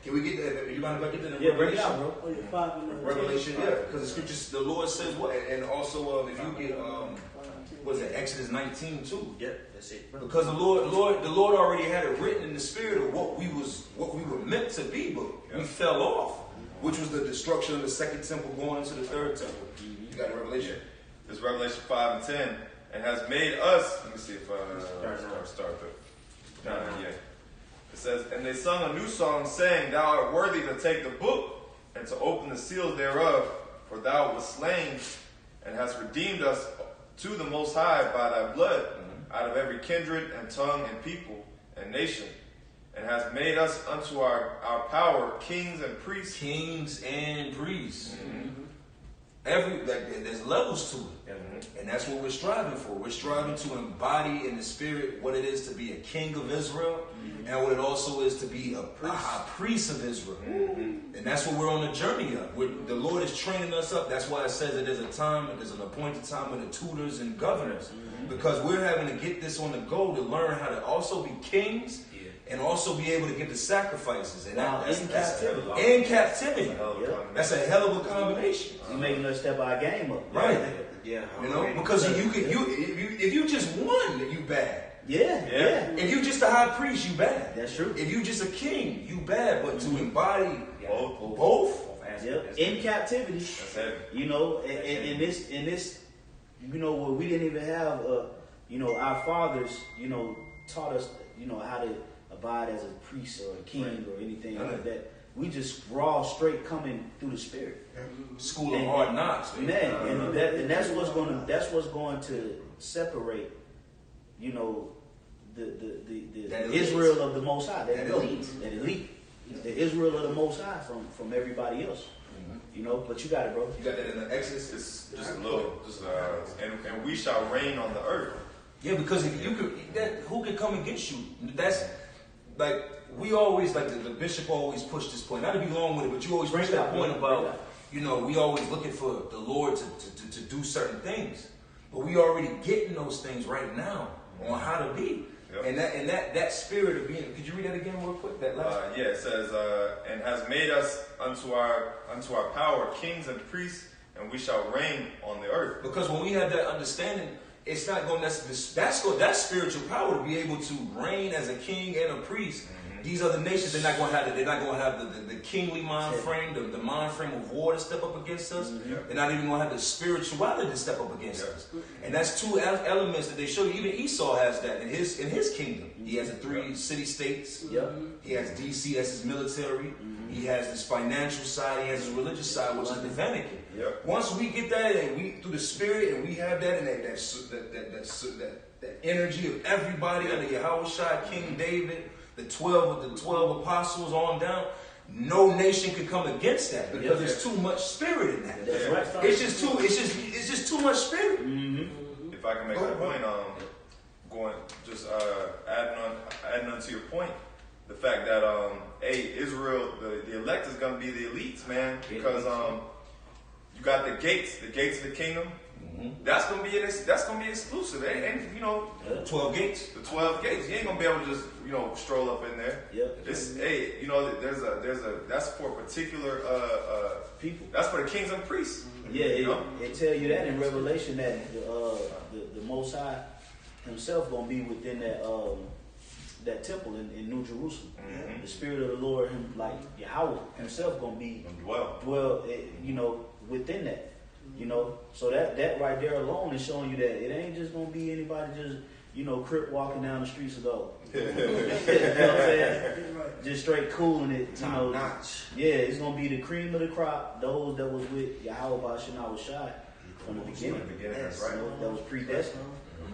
Can we get that? You mind if I get that in Revelation? Bring it out, bro. Oh, yeah, 5 and Revelation, yeah. Because the scriptures, the Lord says what? And also, if you get was it Exodus 19 too? Yep, that's it. Bro. Because the Lord already had it written in the spirit of what we were meant to be, but we fell off, which was the destruction of the second temple going into the third temple. You got a Revelation? This is Revelation 5 and 10, and has made us. Let me see if start the. Yeah. It says, and they sung a new song, saying, "Thou art worthy to take the book and to open the seals thereof, for thou wast slain, and hast redeemed us to the Most High by thy blood, out of every kindred and tongue and people and nation, and hast made us unto our power kings and priests." Kings and priests. There's levels to it, and that's what we're striving for. We're striving to embody in the spirit what it is to be a king of Israel, and what it also is to be a high priest of Israel. And that's what we're on the journey of. The Lord is training us up. That's why it says that there's an appointed time with the tutors and governors, because we're having to get this on the go to learn how to also be kings. And also be able to give the sacrifices. And that's captivity. In captivity. That's a hell of a combination. You're making us step our game up. Right. Yeah. You know, because if you just won, you bad. Yeah. If you just a high priest, you bad. That's true. If you just a king, you bad. But to embody both. Yep. In captivity. That's heavy. You know, in this, you know, where we didn't even have, you know, our fathers, you know, taught us, you know, how to abide as a priest or a king or anything like that. We just raw straight coming through the spirit. School of hard knocks, man. And that's what's going to separate, you know, the Israel of the Most High, that elite, the Israel of the Most High from everybody else. You know, but you got it, bro. You got that in the Exodus. It's just a little, and we shall reign on the earth. Yeah, because if you could, who could come against you? That's like we always like the bishop always pushed this point. Not to be long with it, but you always push that point about, you know, we always looking for the Lord to do certain things, but we already getting those things right now on how to be. Yep. And that spirit of being. Could you read that again real quick? That last. Yeah, it says, and has made us unto our power kings and priests, and we shall reign on the earth. Because when we have that understanding, it's not going. That's spiritual power to be able to reign as a king and a priest. These other nations, they're not going to have the kingly mind frame, the mind frame of war to step up against us. They're not even going to have the spirituality to step up against us. And that's two elements that they show you. Even Esau has that in his kingdom. He has the 3 city states. He has DC, that's his military. He has this financial side. He has his religious side, which is the Vatican. Once we get that, and we through the spirit, and we have that, and that energy of everybody under Yahushua, King David, the 12 apostles on down, no nation could come against that because there's too much spirit in that. That's right. It's just too much spirit. If I can make a point, adding on to your point, the fact that Israel, the elect is going to be the elites, man, because you got the gates of the kingdom. That's gonna be exclusive, and you know, 12 gates. The 12 gates. You ain't gonna be able to just stroll up in there. That's for particular people. That's for the kings and priests. It tell you that in Revelation that the Most High Himself gonna be within that temple in New Jerusalem. The Spirit of the Lord, like Yahweh Himself, gonna be dwell, within that. You know, so that right there alone is showing you that it ain't just gonna be anybody just crip walking down the streets of gold. You know what I'm saying? Just straight cooling it. Top notch. Yeah, it's gonna be the cream of the crop. Those that was with Yahweh Bashan Shai from the beginning. That's right. That was predestined.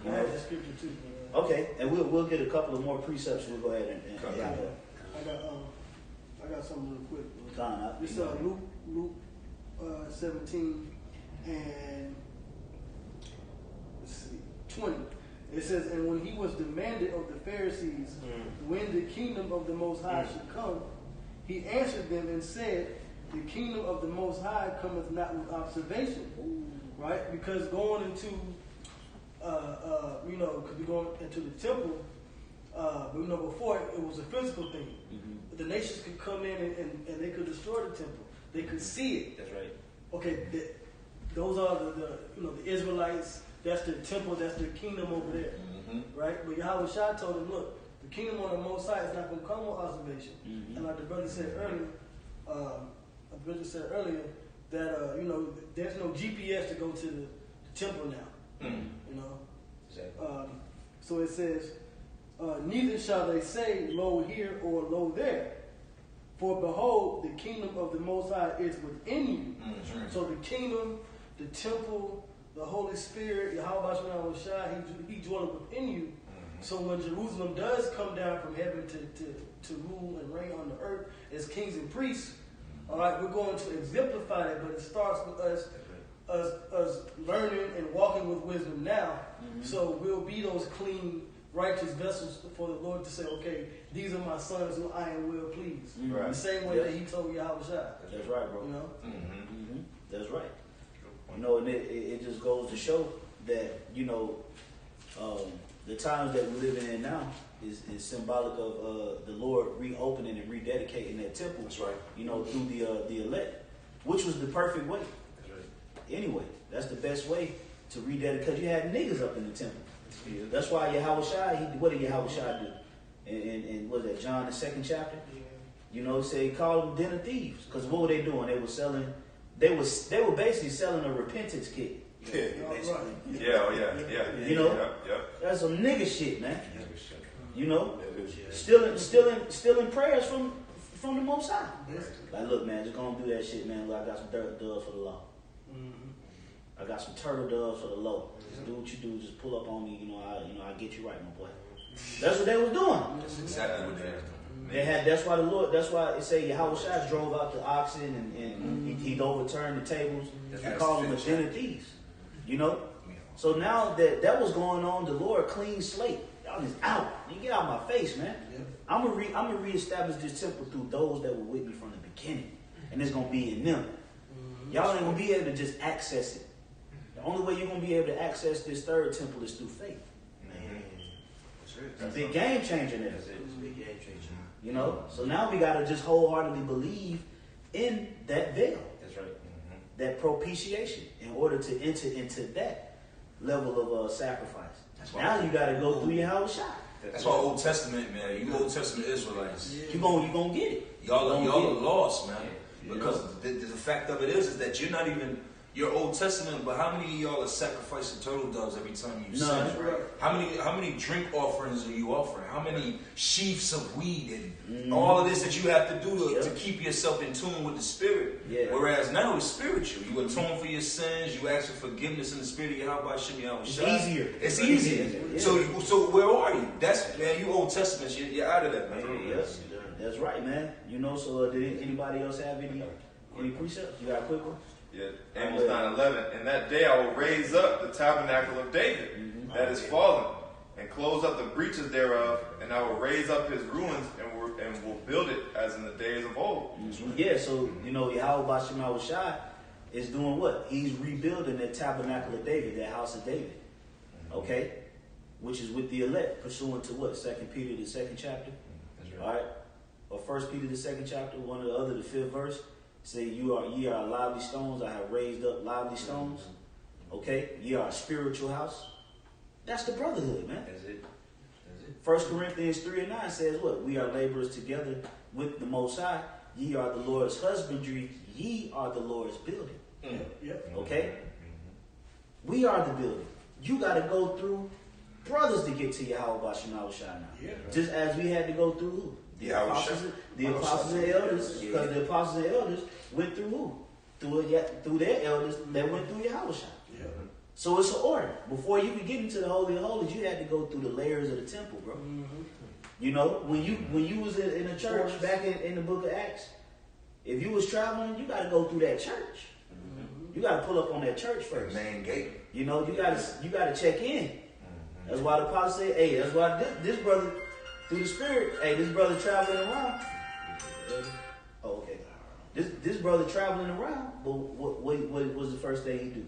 I have the scripture too. Okay, and we'll get a couple of more precepts. We'll go ahead and I got something real quick. This is Luke 17 and 20. It says, and when he was demanded of the Pharisees when the kingdom of the Most High should come, he answered them and said, the kingdom of the Most High cometh not with observation. Right? Because going into because we're going into the temple, but before it was a physical thing. The nations could come in and they could destroy the temple. They could see it. That's right. Okay, those are the Israelites that's their temple, that's their kingdom over there, right? But Yahweh Shai told him, look, the kingdom on the Most High is not going to come on observation. And like the brother said earlier, that you know, there's no GPS to go to the temple now. You know, Exactly. so it says, neither shall they say, lo here or lo there. For behold, the kingdom of the Most High is within you. So the kingdom, the temple, the Holy Spirit, Yahweh Shai, he dwelleth within you. So when Jerusalem does come down from heaven to rule and reign on the earth as kings and priests, all right, we're going to exemplify that, but it starts with us learning and walking with wisdom now. So we'll be those clean, righteous vessels for the Lord to say, okay, these are my sons who I am well pleased. Right. The same way that he told Yahweh Shai. That's right, bro. You know? That's right. You know, and it just goes to show that, you know, the times that we're living in now is symbolic of the Lord reopening and rededicating that temple. That's right. You know, through the elect, which was the perfect way. That's right. Anyway, that's the best way to rededicate, because you had niggas up in the temple. That's why Yahweh Shai, what did Yahweh Shai do? And what was that, John the 2nd chapter? You know, he called them den of thieves. Because what were they doing? They were selling, they were basically selling a repentance kit. Yeah. You know? Yep. That's some nigga shit, man. You know? Stealing prayers from the Most High. Like, look, man, just gonna do that shit, man. Look, I got some dirt doves for the law. I got some turtle doves for the low. Just do what you do. Just pull up on me. I get you right, my boy. That's what they was doing. That's exactly what they're doing. They had. That's why it say Yahweh Shai drove out the oxen and he'd overturn the tables. He called them a den of thieves. You know. So now that was going on, the Lord clean slate. Y'all is out. You get out of my face, man. I'm gonna reestablish this temple through those that were with me from the beginning, and it's gonna be in them. Y'all ain't gonna be able to just access it. The only way you're going to be able to access this third temple is through faith. It's a big game changer there. It's a big game changer. You know? So now we got to just wholeheartedly believe in that veil. That's right. That propitiation in order to enter into that level of sacrifice. Now you got to go through Yahweh Shai. That's why Old Testament, man. You Old Testament Israelites. You gonna get it. Y'all are lost, man. Because the fact of it is that you're not even... Your Old Testament, but how many of y'all are sacrificing turtle doves every time you sin? Right. How many drink offerings are you offering? How many sheaves of weed and all of this that you have to do to keep yourself in tune with the Spirit? Yeah. Whereas now it's spiritual. You atone for your sins. You ask for forgiveness in the Spirit of Yahweh Shem. It's easier. It's easier. Yeah. So where are you? That's, man, you Old Testament. You're out of that, man. Yes. That's right, man. You know, so did anybody else have any precepts? You got a quick one? Yeah, Amos 9:11. And that day I will raise up the tabernacle of David that is fallen, and close up the breaches thereof, and I will raise up his ruins and will build it as in the days of old. Yeah, so you know Yahweh Shai Shai is doing what? He's rebuilding the tabernacle of David, that house of David. Okay? Which is with the elect, pursuant to what? 2 Peter the 2nd chapter. That's right. Alright? Or 1 Peter the 2nd chapter, one or the other, the 5th verse. Say, ye are lively stones, I have raised up lively stones. Okay? Ye are a spiritual house. That's the brotherhood, man. That's it. 1 Corinthians 3:9 says what? We are laborers together with the Most High. Ye are the Lord's husbandry. Ye are the Lord's building. Okay? We are the building. You got to go through brothers to get to Yahweh Shai now. Just as we had to go through who? The apostles and elders, because the apostles and elders went through who? Through their elders that went through Yahweh Shai. So it's an order. Before you could get into the Holy of Holies, you had to go through the layers of the temple, bro. You know, when you was in a church back in the book of Acts, if you was traveling, you got to go through that church. You got to pull up on that church first. Main gate. You know, you got to check in. That's why the apostle said, hey, that's why this brother, through the Spirit, hey, this brother traveling around. Oh, okay. This brother traveling around, but what was the first thing he do?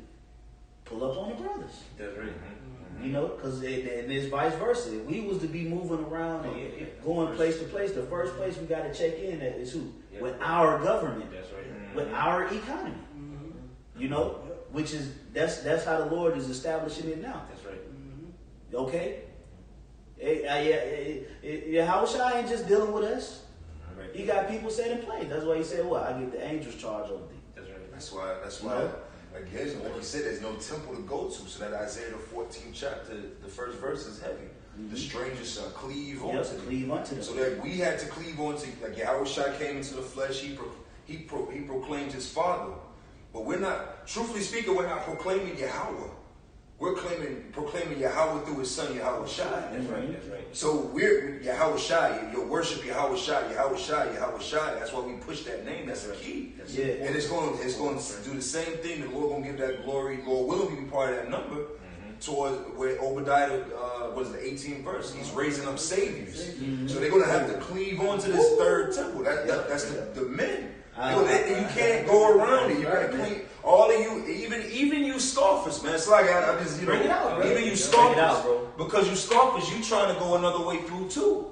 Pull up on the brothers. That's right. You know, because it's vice versa. If we was to be moving around and going place to place, the first place we got to check in at is who? With our government. That's right. With our economy. You know? which is that's how the Lord is establishing it now. That's right. Okay. Yahushua ain't just dealing with us. Right. He got people set in place. That's why he said, "What? I give the angels charge over thee." That's right. That's why, again, like you said, there's no temple to go to. So that Isaiah the 14th chapter, the first verse is heavy. The strangers shall cleave Yep, unto thee. cleave unto them. So that we had to cleave onto, like Yahushua came into the flesh, he proclaimed his Father. But we're not, truthfully speaking, we're not proclaiming Yahweh. We're proclaiming Yahweh through his son, Yahushua. That's right. That's right. So we're Yahushua, your worship Yahushua. That's why we push that name. That's the key. Yeah. And it's going to do the same thing. The Lord going to give that glory. Lord willing, we be part of that number. Towards where Obadiah, was the 18th verse? He's raising up saviors. So they're going to have to cleave onto this third temple. That's the men. You can't go around it. You got to clean. All of you, even you scoffers, man. It's like I just, Bring it out, bro. even you Bring it scoffers, out, bro. because you scoffers, you trying to go another way through too.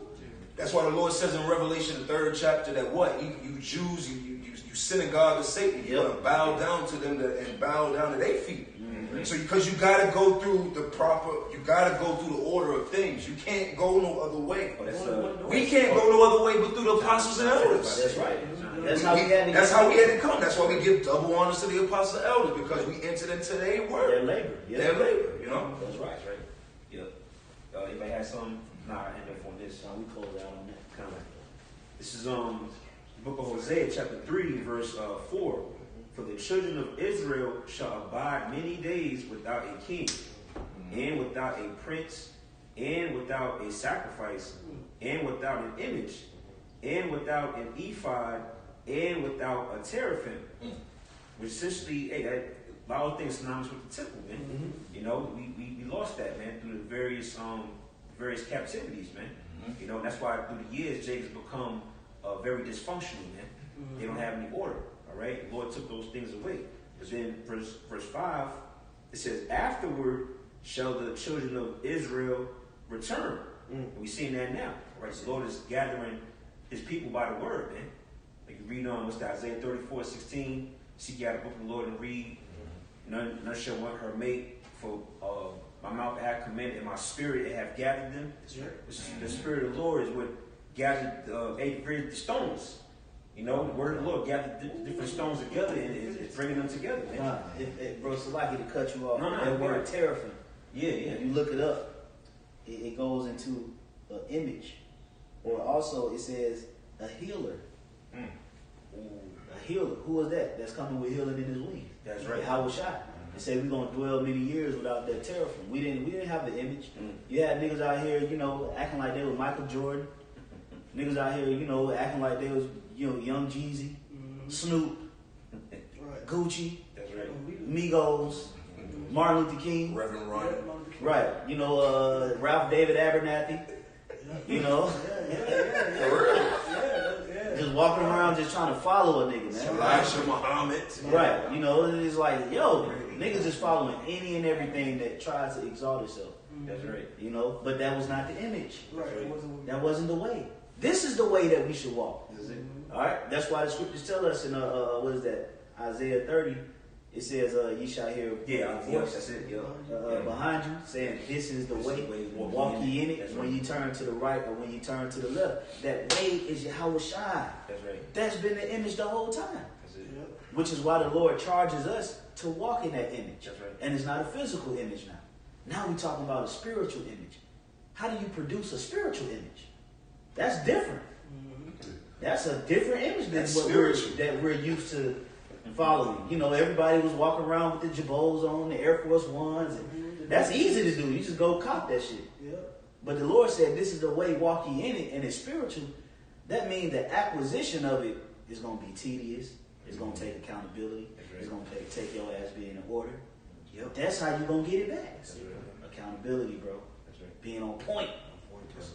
That's why the Lord says in Revelation, the 3rd chapter, that what you Jews, you synagogue of Satan, you're going to bow down to them and bow down to their feet. So because you got to go through you got to go through the order of things. You can't go no other way. We can't go no other way but through the apostles and elders. That's right. That's how we had to. That's how we had to come. That's why we give double honors to the apostles and elders, because we entered into their work. Their labor. Yeah. Their labor. You know. That's right. That's right. Yep. Anybody has some? Nah, I end up on this. We close out on that. Kind of. This is the book of Hosea, chapter 3, verse 4. For the children of Israel shall abide many days without a king, and without a prince, and without a sacrifice, and without an image, and without an ephod, and without a teraphim. Which essentially, a lot of things synonymous with the temple, man. You know, we lost that, man, through the various captivities, man. You know, that's why through the years Jacob's become very dysfunctional, man. They don't have any order. All right, the Lord took those things away. But then verse 5, it says, "Afterward shall the children of Israel return." And we're seeing that now. All right, so the Lord is gathering his people by the word, man. Like you read on, what's that, Isaiah 34:16, seek ye out the book of the Lord and read. None shall want her mate, for my mouth hath commanded, and my spirit hath gathered them. The spirit of the Lord is what gathered the stones. You know, the word of the Lord gathered different stones together and it's bringing them together. Nah, bro, it's like to cut you off. No, that word teraphim. Yeah. If you look it up, it goes into an image. Or also it says a healer. A healer. Who is that? That's coming with healing in his wings. That's right. Yahushua. It said we're gonna dwell many years without that teraphim. We didn't have the image. You had niggas out here, you know, acting like they was Michael Jordan. Niggas out here, you know, acting like they was, you know, Young Jeezy, Snoop, Gucci, That's right. Migos, Martin Luther King, Reverend Ron. right? You know, Ralph David Abernathy. You know, just walking around just trying to follow a nigga, man. Elijah Muhammad. Right? You know, it's like, yo, niggas just following any and everything that tries to exalt itself. That's right. You know, but that was not the image. Right. That wasn't the way. This is the way that we should walk. This is it. All right. That's why the scriptures tell us in what is that? Isaiah 30. It says, "Ye shall hear a voice That's it. Yeah. behind you, saying, This is the This way. is the way, Walk ye in it. That's When right. you turn to the right or when you turn to the left, that way is Yahushua. That's right. That's been the image the whole time. That's it. Which is why the Lord charges us to walk in that image. That's right. And it's not a physical image now. Now we're talking about a spiritual image. How do you produce a spiritual image? That's different. That's a different image than what we're used to following. You know, everybody was walking around with the Jabos on, the Air Force Ones. And that's easy to do. You just go cop that shit. But the Lord said, this is the way, walk ye in it, and it's spiritual. That means the acquisition of it is going to be tedious. It's going to take accountability. It's going to take your ass being in order. That's how you're going to get it back. Accountability, bro. That's right. Being on point.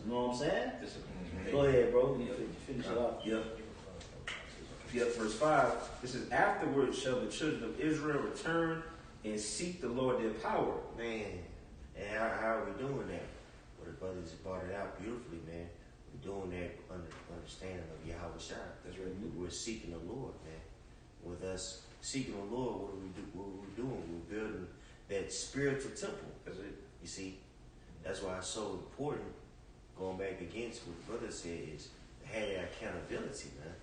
You know what I'm saying? Discipline. Go ahead, bro. You finish it off. Yep, verse 5. This is, "Afterwards shall the children of Israel return and seek the Lord their power." Man, and how are we doing that? Well, the brothers brought it out beautifully, man. We're doing that under understanding of Yahushua. That's right. We're seeking the Lord, man. with us seeking the Lord, what are we do? What are we doing? We're building that spiritual temple. That's it. You see, that's why it's so important. Going back against what the brother said is to have that accountability, man.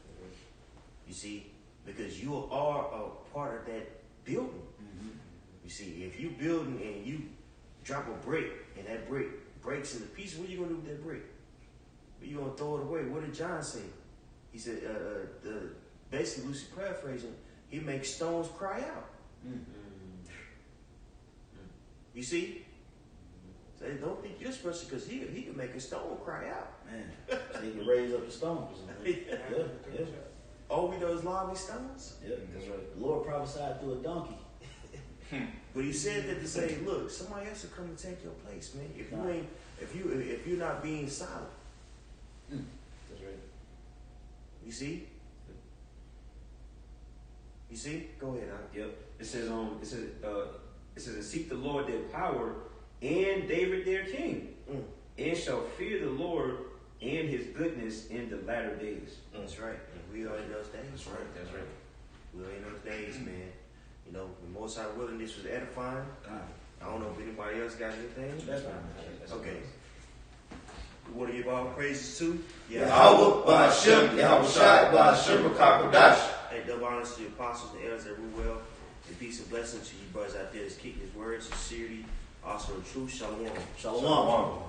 You see, because you are a part of that building. You see, if you building and you drop a brick and that brick breaks into pieces, what are you gonna do with that brick? You gonna throw it away? What did John say? He said, basically, loosely paraphrasing, he makes stones cry out. You see? So don't think you're special because he can make a stone cry out. Man, so he can raise up the stones. Yeah. All we know is lively stones. Yeah, that's right. The Lord prophesied through a donkey. But he said that to say, look, somebody else will come and take your place, man. If you're not being solid. That's right. You see? You see? Go ahead, Al. Yep. It says and seek the Lord their power and David their king, and shall fear the Lord and his goodness in the latter days. That's right. And we are in those days. That's right. That's right. We are in those days, man. You know, the Most High willing, this was edifying. I don't know if anybody else got anything. That's fine. Okay. We want to give all praises to Yahweh, Ba'ashem, Yahushai, Ba'ashem, Kakodash. Hey, double honors to the apostles and elders that rule well. And peace and blessings to you brothers out there that's keeping his word, sincerity, also in truth. Shalom. Shalom.